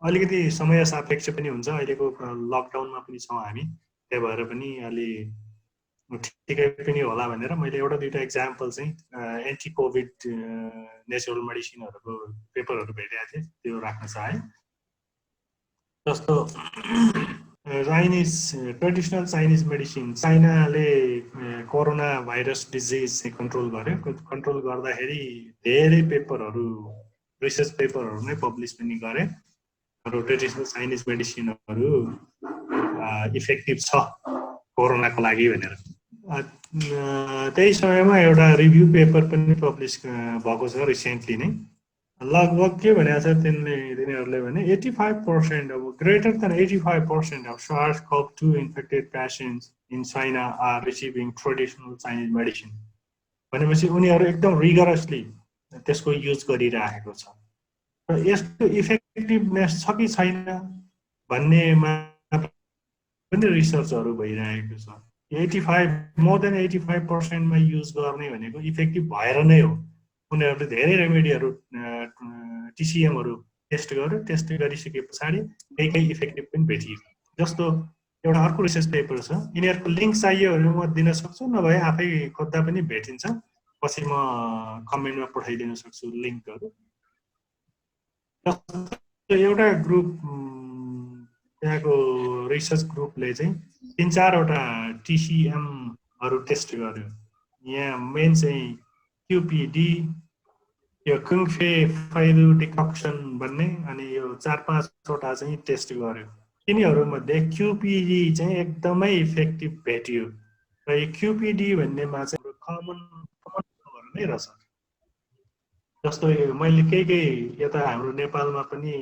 [SPEAKER 1] अलिकति समय सापेक्ष पनि हुन्छ अहिलेको लकडाउनमा पनि छौँ हामी त्यही भएर पनि अलि ठिकै पनि होला भनेर मैले एउटा दुईवटा इक्जाम्पल चाहिँ एन्टी कोभिड नेचुरल मेडिसिनहरूको पेपरहरू भेटेको थिएँ त्यो राख्न चाहेँ जस्तो ट्रेडिसनल चाइनिज मेडिसिन चाइनाले कोरोना भाइरस डिजिज चाहिँ कन्ट्रोल गर्यो कन्ट्रोल गर्दाखेरि धेरै पेपरहरू रिसर्च पेपरहरू नै पब्लिस पनि गरे ट्रेडिसनल चाइनिज मेडिसिनहरू इफेक्टिभ छ कोरोनाको लागि भनेर त्यही समयमा एउटा रिभ्यू पेपर पनि पब्लिस भएको छ रिसेन्टली नै लगभग के भनेको छ तिनीहरूले भने 85% अब greater than 85% of SARS-CoV-2 infected patients in China are receiving traditional Chinese medicine भनेपछि उनीहरू एकदम रिगरसली त्यसको युज गरिरहेको छ र यसको इफेक्टिभनेस छ कि छैन भन्नेमा पनि रिसर्चहरू भइरहेको छ 85 मोर देन 85% मा युज गर्ने भनेको इफेक्टिभ भएर नै हो उनीहरूले धेरै रेमेडीहरू टिसिएमहरू टेस्ट गर्यो टेस्ट गरिसके पछाडि केही इफेक्टिभ पनि भेटियो जस्तो एउटा अर्को रिसर्च पेपर छ यिनीहरूको लिङ्क चाहियो भने म दिन सक्छु नभए आफै खोज्दा पनि भेटिन्छ पछि म कमेन्टमा पठाइदिन सक्छु लिङ्कहरू एउटा ग्रुप त्यहाँको रिसर्च ग्रुपले चाहिँ 3-4वटा टिसिएमहरू टेस्ट गर्यो यहाँ मेन चाहिँ क्युपिडी यो कुङफे फाइलु डिकक्सन भन्ने अनि यो 4-5वटा चाहिँ टेस्ट गर्यो तिनीहरूमध्ये क्युपिडी चाहिँ एकदमै इफेक्टिभ भेटियो र यो क्युपिडी भन्नेमा चाहिँ कमन नै रहेछ जस्तो मैले केही यता हाम्रो नेपालमा पनि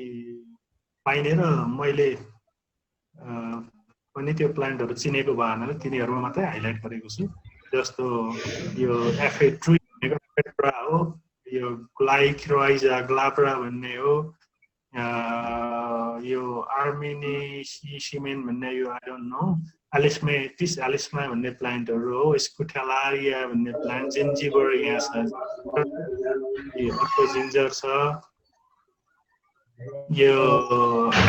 [SPEAKER 1] पाइने र मैले पनि त्यो प्लान्टहरू चिनेको भएन तिनीहरूमा मात्रै हाइलाइट गरेको छु जस्तो यो एफे3 भनेको एफेट्रा हो यो ग्लाइक्रोइजा ग्लाब्रा भन्ने हो यो आर्मिनिसिमेन भन्ने यो आई डोन्ट नो एलिस्मा भन्ने प्लान्टहरू हो स्कुटेलारिया भन्ने प्लान्ट जिन्जिबर यहाँ छ अर्को जिन्जर छ यो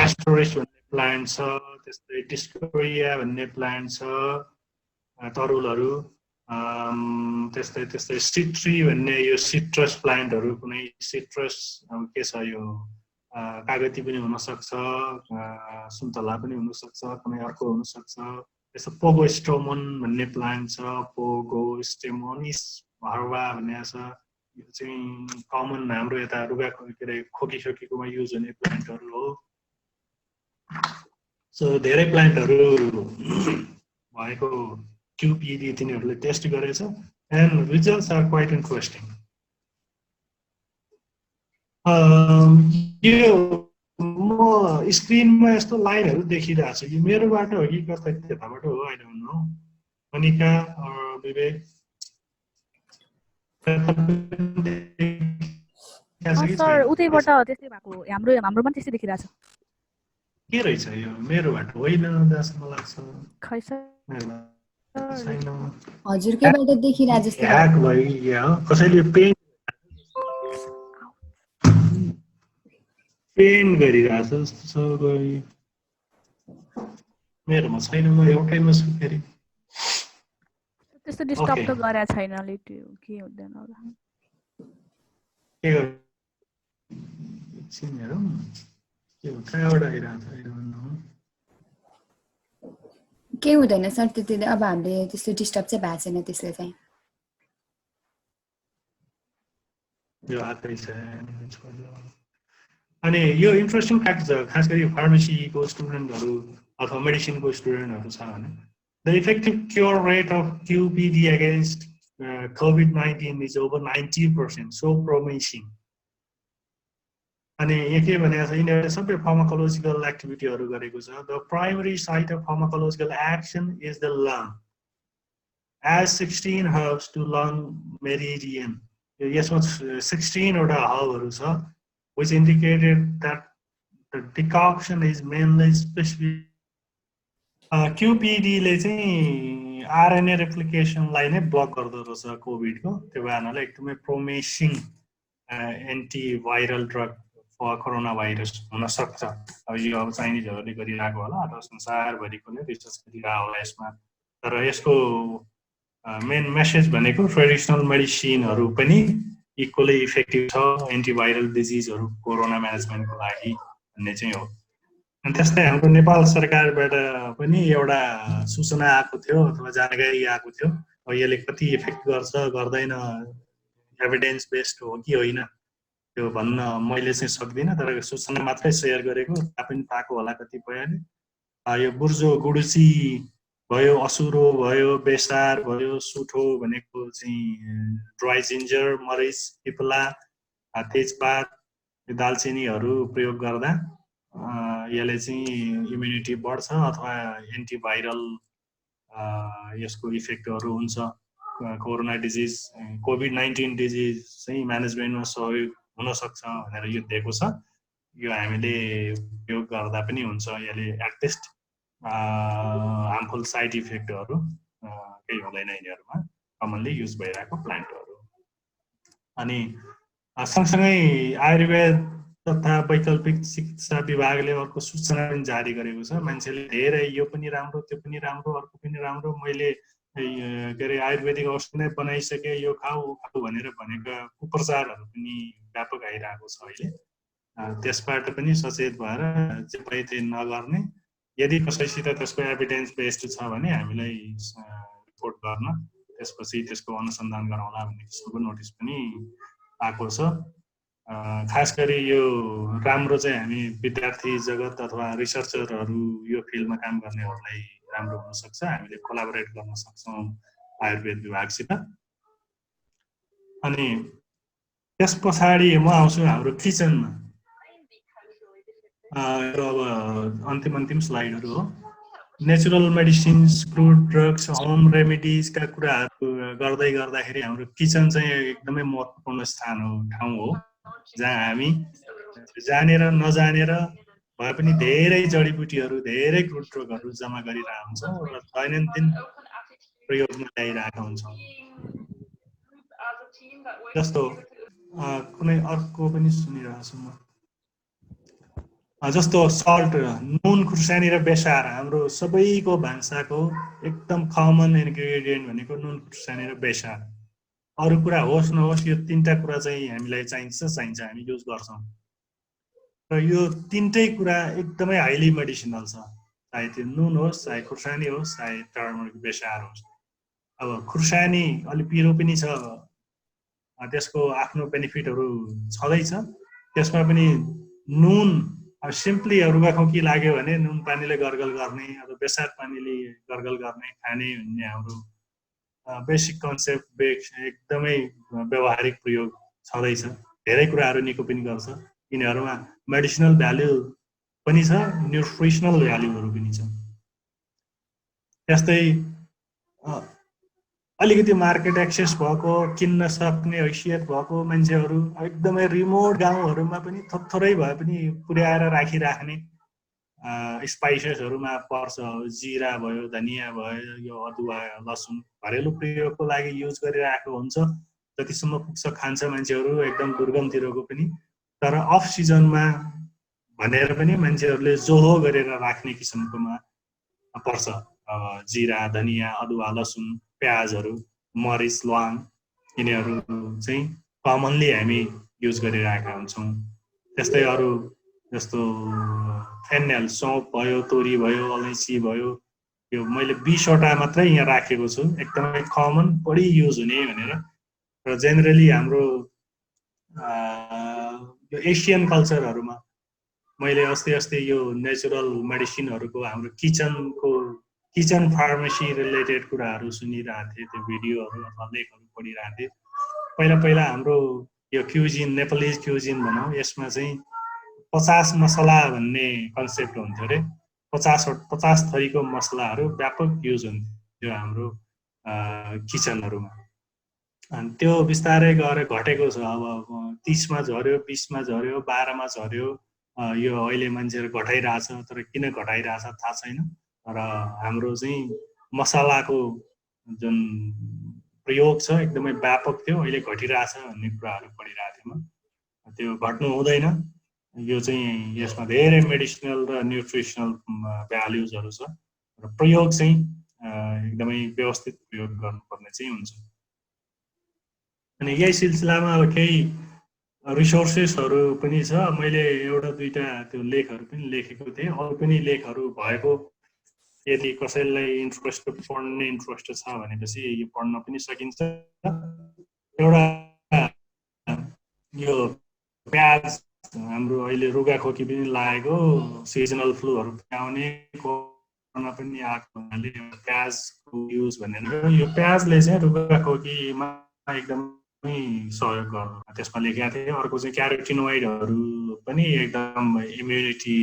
[SPEAKER 1] एस्टोरिस भन्ने प्लान्ट छ त्यस्तै डिस्कोरिया भन्ने प्लान्ट छ तरुलहरू त्यस्तै सिट्री भन्ने यो सिट्रस प्लान्टहरू कुनै सिट्रस के छ यो कागती पनि हुनसक्छ सुन्तला पनि हुनसक्छ कुनै अर्को हुनसक्छ त्यस्तो पोगोस्टोमन भन्ने प्लान्ट छ पोगोस्टेमोनिस भर्वा भन्ने छ यो चाहिँ कमन हाम्रो यता रुगा के अरे खोकीसोकीकोमा युज हुने प्लान्टहरू हो सो धेरै प्लान्टहरू भएको क्युपिडी तिनीहरूले टेस्ट गरेछ and results are quite interesting यो म स्क्रिनमा यस्तो लाइनहरू देखिरहेको छु यो मेरोबाट हो कि कता त्यताबाट हो I don't know Manika Vivek
[SPEAKER 4] sir उतैबाट त्यस्तै भएको हाम्रो पनि त्यस्तै देखिरहेछ
[SPEAKER 1] के रहेछ यो मेरोबाट होइन जस्तो लाग्छ
[SPEAKER 4] खै सर
[SPEAKER 1] छैन
[SPEAKER 3] हजुरकैबाट देखिरहेको जस्तो
[SPEAKER 1] ह्याक भयो कसैले पेन गरिरहेछ जस्तो छ कोही मेरोमा छैन म एउटैमा छु फेरि
[SPEAKER 4] त्यस्तो डिस्टर्ब त गरेको छैन ले त्यो के हुँदैन होला
[SPEAKER 1] के गर्नु एकछिन हेरौँ के हो कहाँबाट आइरहेछ आइरहनु
[SPEAKER 3] के हुँदैन सर त्यति अब हामीले त्यस्तो डिस्टर्ब चाहिँ भएको छैन त्यसले चाहिँ
[SPEAKER 1] यो आएकै छ अनि यो इन्ट्रेस्टिङ फ्याक्ट छ खास गरी फार्मेसीको स्टुडेन्टहरू अथवा मेडिसिनको स्टुडेन्टहरू छ भने the effective cure rate of QPD against COVID-19 is over 90%, so promising अनि यहाँ के भनेको छ यिनीहरूले सबै फार्माकोलोजिकल एक्टिभिटीहरू गरेको छ the primary site of pharmacological action is the lung as 16 hubs to lung meridian यसमा 16 वटा हबहरू छ which indicated that the decoction is mainly specific QPD ले चाहिँ RNA replicationलाई नै ब्लक गर्दो रहेछ कोभिडको त्यो कारणले एकदमै promising antiviral drug for corona virus हुन सक्छ अब यो अब चाइनिजहरूले गरिरहेको होला अथवा संसारभरिको नै रिसर्च गरिरहेको होला यसमा तर यसको मेन मेसेज भनेको ट्रेडिसनल मेडिसिनहरू पनि इक्वली इफेक्टिभ छ एन्टिभाइरल डिजिजहरू कोरोना म्यानेजमेन्टको लागि भन्ने चाहिँ हो अनि त्यस्तै हाम्रो नेपाल सरकारबाट पनि एउटा सूचना आएको थियो अथवा जानकारी आएको थियो यसले कति इफेक्ट गर्छ गर्दैन एभिडेन्स बेस्ड हो कि होइन त्यो भन्न मैले चाहिँ सक्दिनँ तर सूचना मात्रै सेयर गरेको थाहा पनि पाएको होला कतिपयले यो बुर्जो गुडुची भयो असुरो भयो बेसार भयो सुठो भनेको चाहिँ ड्राई जिन्जर मरिच पिपला तेजपात दालचिनीहरू प्रयोग गर्दा यसले चाहिँ इम्युनिटी बढ्छ अथवा एन्टिभाइरल यसको इफेक्टहरू हुन्छ कोरोना डिजिज COVID-19 डिजिज चाहिँ म्यानेजमेन्टमा सहयोग हुन सक्छ भनेर यो दिएको छ यो हामीले प्रयोग गर्दा पनि हुन्छ यसले एटलिस्ट हार्मफुल साइड इफेक्टहरू केही हुँदैन यिनीहरूमा कमनली युज भइरहेको प्लान्टहरू अनि सँगसँगै आयुर्वेद तथा वैकल्पिक चिकित्सा विभागले अर्को सूचना पनि जारी गरेको छ मान्छेले धेरै यो पनि राम्रो त्यो पनि राम्रो अर्को पनि राम्रो मैले के अरे आयुर्वेदिक औषधि नै बनाइसके यो खाऊ खाऊ भनेर भनेका कुप्रचारहरू पनि व्यापक आइरहेको छ अहिले त्यसबाट पनि सचेत भएर जे पाए त्यही नगर्ने यदि कसैसित त्यसको एभिडेन्स बेस्ड छ भने हामीलाई रिपोर्ट गर्न त्यसपछि त्यसको अनुसन्धान गराउला भन्ने किसिमको नोटिस पनि आएको छ खास गरी यो राम्रो चाहिँ हामी विद्यार्थी जगत अथवा रिसर्चरहरू यो फिल्डमा काम गर्नेहरूलाई राम्रो हुन सक्छ हामीले कोलाबोरेट गर्न सक्छौँ आयुर्वेद विभागसित अनि त्यस पछाडि म आउँछु हाम्रो किचनमा अब अन्तिम स्लाइडहरू हो natural medicines crude drugs home रेमेडिजका कुराहरू गर्दै गर्दाखेरि हाम्रो किचन चाहिँ एकदमै महत्त्वपूर्ण स्थान हो ठाउँ हो जहाँ हामी जानेर नजानेर भए पनि धेरै जडीबुटीहरू धेरै क्रुड ड्रगहरू जम्मा गरिरहेका हुन्छौँ र दैनन्दिन प्रयोगमा ल्याइरहेका हुन्छौँ जस्तो कुनै अर्को पनि सुनिरहेको छु म जस्तो सल्ट नुन खुर्सानी र बेसार हाम्रो सबैको भान्साको एकदम कमन इन्ग्रेडियन्ट भनेको नुन खुर्सानी र बेसार अरू कुरा होस् नहोस् यो तीनटा कुरा चाहिँ हामीलाई चाहिन्छ हामी युज गर्छौँ र यो तीनटै कुरा एकदमै हाइली मेडिसिनल छ चाहे त्यो नुन होस् चाहे खुर्सानी होस् चाहे टर्मरिक बेसार होस् अब खुर्सानी अलि पिरो पनि छ त्यसको आफ्नो बेनिफिटहरू छँदैछ त्यसमा पनि नुन अब सिम्पली रुगाखोकी लाग्यो भने नुन पानीले गरगल गर्ने अब बेसार पानीले गरगल गर्ने खाने भन्ने हाम्रो बेसिक कन्सेप्ट एकदमै व्यावहारिक प्रयोग छँदैछ धेरै कुराहरू निको पनि गर्छ यिनीहरूमा मेडिसिनल भ्याल्यु पनि छ न्युट्रिसनल भ्याल्युहरू पनि छ त्यस्तै अलिकति मार्केट एक्सेस भएको किन्न सक्ने हैसियत भएको मान्छेहरू एकदमै रिमोट गाउँहरूमा पनि थोरै भए पनि पुर्याएर राखिराख्ने स्पाइसेसहरुमा पर्छ जिरा भयो धनिया भयो यो अदुवा लसुन घरेलु प्रयोगको लागि युज गरिरहेको हुन्छ जतिसम्म पुग्छ खान्छ मान्छेहरु एकदम दुर्गमतिरको पनि तर अफ सिजनमा भनेर पनि मान्छेहरुले जोहो गरेर राख्ने किसिमकोमा पर्छ जिरा धनिया अदुवा लसुन प्याजहरु मरिच ल्वाङ यिनीहरु चाहिँ कमनली हामी युज गरिरहेका हुन्छौं त्यस्तै अरु जस्तो फेन्नेल सौंफ भयो तोरी भयो अलैँची भयो यो मैले 20 वटा मात्रै यहाँ राखेको छु एकदमै कमन बढी युज हुने भनेर र जेनरली हाम्रो यो एशियन कल्चरहरुमा मैले अस्ति यो नेचुरल मेडिसिनहरुको हाम्रो किचन फार्मेसी रिलेटेड कुराहरु सुनिरहेको थिए त्यो भिडियोहरु अथवा लेखहरु पढिरहेको थिए पहिला हाम्रो यो क्युजिन नेपाली क्युजिन भनौं यसमा चाहिँ 50 मसला भन्ने कन्सेप्ट हुन्थ्यो रे 50 थरीको मसलाहरु व्यापक युज हुन्थ्यो हाम्रो किचनहरुमा अनि त्यो बिस्तारै गएर घटेको छ अब 30 मा झर्यो 20 मा झर्यो 12 मा झर्यो यो अहिले मान्छेहरु घटाइराछ तर किन घटाइराछ थाहा छैन र हाम्रो चाहिँ मसलाको जुन प्रयोग छ एकदमै व्यापक थियो अहिले घटिराछ भन्ने कुराहरु पढिरहेको थिएँ म त्यो घट्नु हुँदैन यो चाहिँ यसमा धेरै मेडिसिनल र न्यूट्रिसनल भ्यालुजहरु छ र प्रयोग चाहिँ एकदमै व्यवस्थित प्रयोग गर्नुपर्ने चाहिँ हुन्छ अनि यही सिलसिलामा अब केही रिसोर्सेसहरु पनि छ मैले एउटा दुईटा त्यो लेखहरु पनि लेखेको थिएँ अरु पनि लेखहरु भएको यदि कसैलाई पढ्ने इन्ट्रेस्ट छ भनेपछि यो पढ्न पनि सकिन्छ एउटा यो प्याज हाम्रो अहिले रुगाखोकी पनि लागेको सिजनल फ्लूहरु आउने कोरोना पनि आएको हुनाले प्याजको युज भनेर यो प्याजले चाहिँ रुगाखोकीमा एकदमै सहयोग गर्छ त्यसमा लेखेको थिए अर्को चाहिँ क्यारोटिनोइडहरु पनि एकदम इम्युनिटी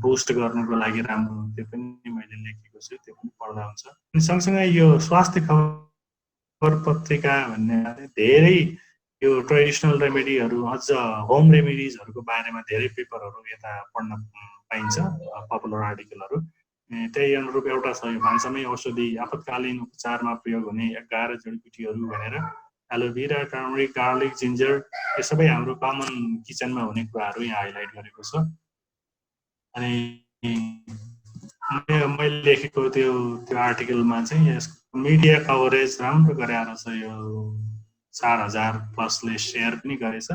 [SPEAKER 1] बुस्ट गर्नको लागि राम्रो त्यो पनि मैले लेखेको छु त्यो पनि पढ्दा हुन्छ अनि सँगसँगै यो स्वास्थ्य खबर पत्रिका भन्ने धेरै यो ट्रेडिसनल रेमेडीहरु अझ होम रेमेडीजहरुको बारेमा धेरै पेपरहरु यता पढ्न पाइन्छ पपुलर आर्टिकलहरु त्यही अनुरूप एउटा छ यो भान्सामै औषधि आपतकालीन उपचारमा प्रयोग हुने 11 जडीबुटीहरु भनेर एलोभेरा टर्मरिक गार्लिक जिन्जर यो सबै हाम्रो कमन किचनमा हुने कुराहरु यहाँ हाइलाइट गरेको छ अनि मैले लेखेको त्यो आर्टिकलमा चाहिँ यसको मिडिया कभरेज राम्रो गरेर छ यो 4000 प्लसले शेयर पनि गरेछ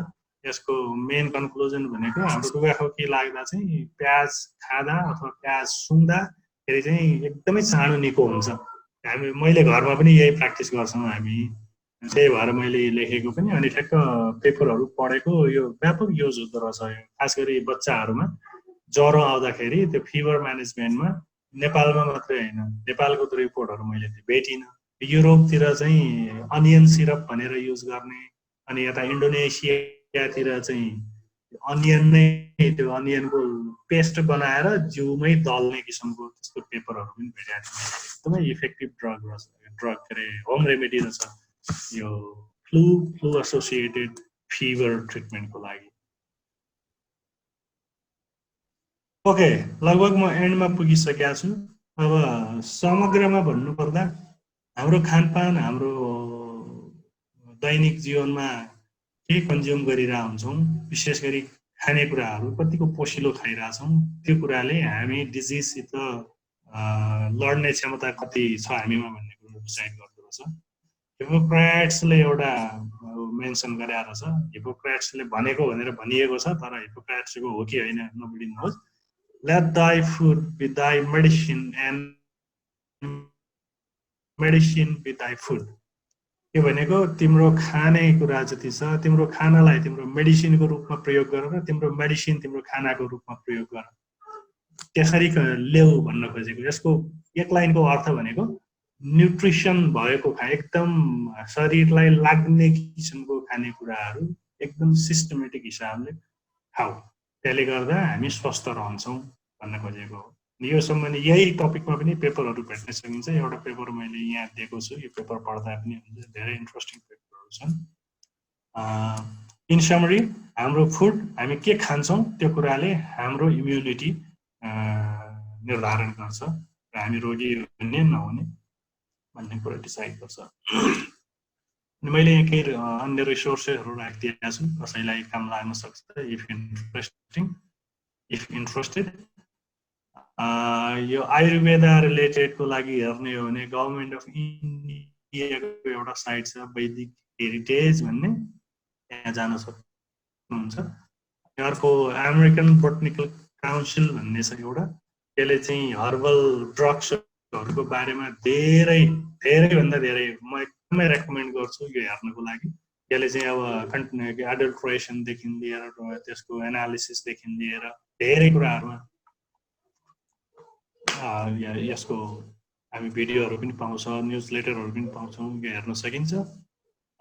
[SPEAKER 1] यसको मेन कन्क्लुजन भनेको हाम्रो रुगाखोकी लाग्दा चाहिँ प्याज खादा अथवा प्याज सुँघ्दा फेरि चाहिँ एकदमै चाँडो निको हुन्छ मैले घरमा पनि यही प्र्याक्टिस गर्छौं हामी त्यही भएर मैले लेखेको पनि अनि ठ्याक्क पेपरहरु पढेको यो व्यापक युज हुँदो रहेछ खास गरी बच्चाहरुमा ज्वरो आउँदाखेरि त्यो फिभर म्यानेजमेन्टमा नेपालमा मात्रै हैन नेपालको त रिपोर्टहरु मैले भेटिन युरोपतिर चाहिँ अनियन सिरप भनेर युज गर्ने अनि यता इन्डोनेसियातिर चाहिँ अनियन नै त्यो अनियनको पेस्ट बनाएर जिउमै दल्ने किसिमको त्यस्तो पेपरहरु पनि भेटेको थिएँ एकदमै इफेक्टिभ ड्रग के होम रेमेडी रहेछ यो फ्लू एसोसिएटेड फिभर ट्रिटमेन्टको लागि ओके लगभग म एन्डमा पुगिसकेको छु अब समग्रमा भन्नुपर्दा हाम्रो खानपान हाम्रो दैनिक जीवनमा के कन्ज्युम गरिरहेका हुन्छौं विशेष गरी खानेकुराहरु कतिको पोषिलो खाइरहेछौं त्यो कुराले हामी डिजिजसित लड्ने क्षमता कति छ हामीमा भन्ने कुरा डिसाइड गर्दो रहेछ हिपोक्रेट्सले एउटा मेन्सन गरेको छ हिपोक्रेट्सले भनेको भनेर भनिएको छ तर हिपोक्रेट्सको हो कि हैन नबडी knows let thy food be thy medicine and medicine be thy food के भनेको तिम्रो खाने कुरा जति छ तिम्रो खानालाई तिम्रो मेडिसिनको रूपमा प्रयोग गर र तिम्रो मेडिसिन तिम्रो खानाको रूपमा प्रयोग गर त्यसरी ल्याउ भन्न खोजेको यसको एक लाइनको अर्थ भनेको न्यूट्रिसन भएको एकदम शरीरलाई लाग्ने किसिमको खानेकुराहरु एकदम सिस्टमेटिक हिसाबले खाऊ त्यसले गर्दा हामी स्वस्थ रहन्छौं भन्न खोजेको हो यो सम्बन्धी यही टपिकमा पनि पेपरहरु भेट्न सकिन्छ एउटा पेपर मैले यहाँ दिएको छु यो पेपर पढ्दा पनि हुन्छ धेरै इन्ट्रेस्टिङ पेपरहरु छन् इन समरी हाम्रो फुड हामी के खान्छौं त्यो कुराले हाम्रो इम्युनिटी निर्धारण गर्छ र हामी रोगी हुने नहुने भन्ने कुरा डिसाइड गर्छ। अनि मैले यहाँ केही अन्य रिसोर्सेसहरू राखिदिएका छु, कसैलाई काम लाग्न सक्छ इफ इन्ट्रेस्टेड। यो आयुर्वेदा रिलेटेडको लागि हेर्ने हो भने गभर्मेन्ट अफ इन्डियाको एउटा साइट छ वैदिक हेरिटेज भन्ने, त्यहाँ जान सक्नुहुन्छ। अर्को अमेरिकन बोटनिकल काउन्सिल भन्ने छ एउटा, त्यसले चाहिँ हर्बल ड्रग्सहरूको बारेमा धेरैभन्दा धेरै म एकदमै रेकमेन्ड गर्छु यो हेर्नको लागि। त्यसले चाहिँ अब एडल्ट्रेसनदेखि लिएर त्यसको एनालिसिसदेखि लिएर धेरै कुराहरूमा यसको हामी भिडियोहरू पनि पाउँछौँ, न्युज लेटरहरू पनि पाउँछौँ, यो हेर्न सकिन्छ।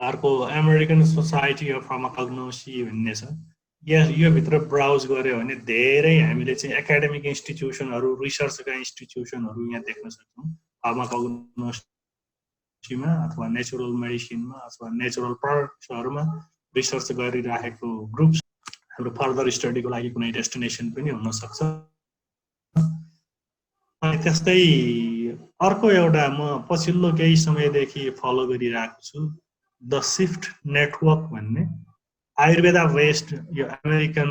[SPEAKER 1] अर्को अमेरिकन सोसाइटी अफ फार्माकोग्नोसी भन्ने छ, यो भित्र ब्राउज गर्यो भने धेरै हामीले चाहिँ एकाडेमिक इन्स्टिट्युसनहरू, रिसर्चका इन्स्टिट्युसनहरू यहाँ देख्न सक्छौँ। फार्माकोग्नोसीमा अथवा नेचुरल मेडिसिनमा अथवा नेचुरल प्रडक्ट्सहरूमा रिसर्च गरिराखेको ग्रुप्स हाम्रो फर्दर स्टडीको लागि कुनै डेस्टिनेसन पनि हुनसक्छ। अनि त्यस्तै अर्को एउटा म पछिल्लो केही समयदेखि फलो गरिरहेको छु, द सिफ्ट नेटवर्क भन्ने आयुर्वेदा बेस्ड यो अमेरिकन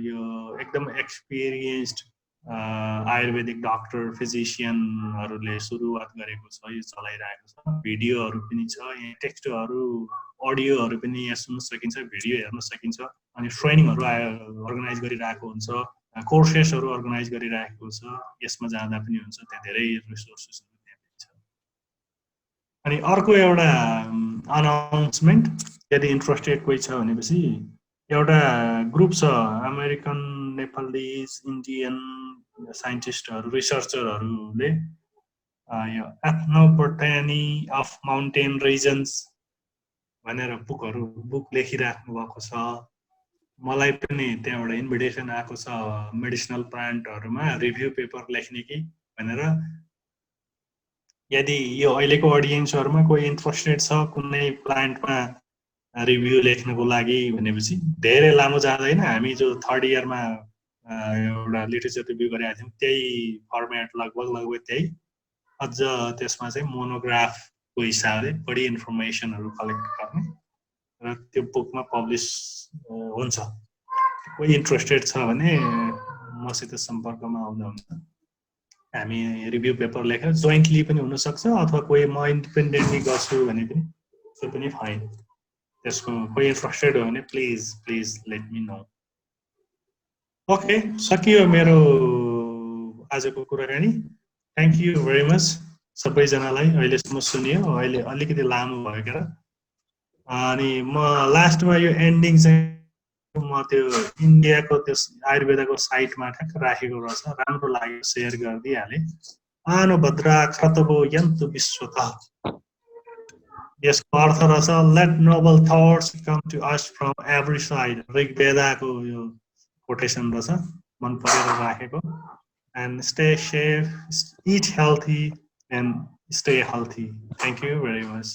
[SPEAKER 1] यो एकदम एक्सपिरियन्स्ड आयुर्वेदिक डक्टर फिजिसियनहरूले सुरुवात गरेको छ, यो चलाइरहेको छ। भिडियोहरू पनि छ, यहाँ टेक्स्टहरू अडियोहरू पनि यहाँ सुन्न सकिन्छ, भिडियो हेर्न सकिन्छ। अनि ट्रेनिङहरू अर्गनाइज गरिरहेको हुन्छ, कोर्सेसहरू अर्गनाइज गरिरहेको छ, यसमा जाँदा पनि हुन्छ, त्यहाँ धेरै रिसोर्सेसहरू त्यहाँ पनि छ। अनि अर्को एउटा अनाउन्समेन्ट, यदि इन्ट्रेस्टेड कोही छ भनेपछि एउटा ग्रुप छ अमेरिकन, नेपालिज, इन्डियन साइन्टिस्टहरू, रिसर्चरहरूले यो एथ्नोबोटानी अफ माउन्टेन रिजन्स भनेर बुक लेखिराख्नु भएको छ। मलाई पनि त्यहाँबाट इन्भिटेसन आएको छ मेडिसिनल प्लान्टहरूमा रिभ्यू पेपर लेख्ने कि भनेर। यदि यो अहिलेको अडियन्सहरूमा कोही इन्ट्रेस्टेड छ कुनै प्लान्टमा रिभ्यू लेख्नको लागि भनेपछि धेरै लामो जाँदैन, हामी जो 3rd इयरमा एउटा लिटरेचर रिभ्यू गरेका थियौँ त्यही फर्मेट लगभग त्यही, अझ त्यसमा चाहिँ मोनोग्राफको हिसाबले बढी इन्फर्मेसनहरू कलेक्ट गर्ने र त्यो बुकमा पब्लिस हुन्छ। कोही इन्ट्रेस्टेड छ भने मसित सम्पर्कमा आउँदा हुन्छ। हामी रिभ्यू पेपर लेखेर जोइन्टली पनि हुनसक्छ अथवा कोही म इन्डिपेन्डेन्टली गर्छु भने पनि त्यो पनि फाइन। त्यसको कोही इन्ट्रेस्टेड हो भने please let me know. Okay, सकियो मेरो आजको कुराकानी। थ्याङ्क यू भेरी मच सबैजनालाई अहिलेसम्म सुनियो। अहिले अलिकति लामो भयो क्या। अनि म लास्टमा यो एन्डिङ चाहिँ म त्यो इन्डियाको त्यो आयुर्वेदाको साइटमा ठ्याक्क राखेको रहेछ, राम्रो लाग्यो, सेयर गरिदिइहालेँ। आनो भद्रा क्रतवो यन्तु विश्वतः, यसको अर्थ रहेछ let noble thoughts come to us from every side. ऋग्वेदाको यो कोटेसन रहेछ, मन परेर राखेको। And stay safe, eat healthy and stay healthy. Thank you very much.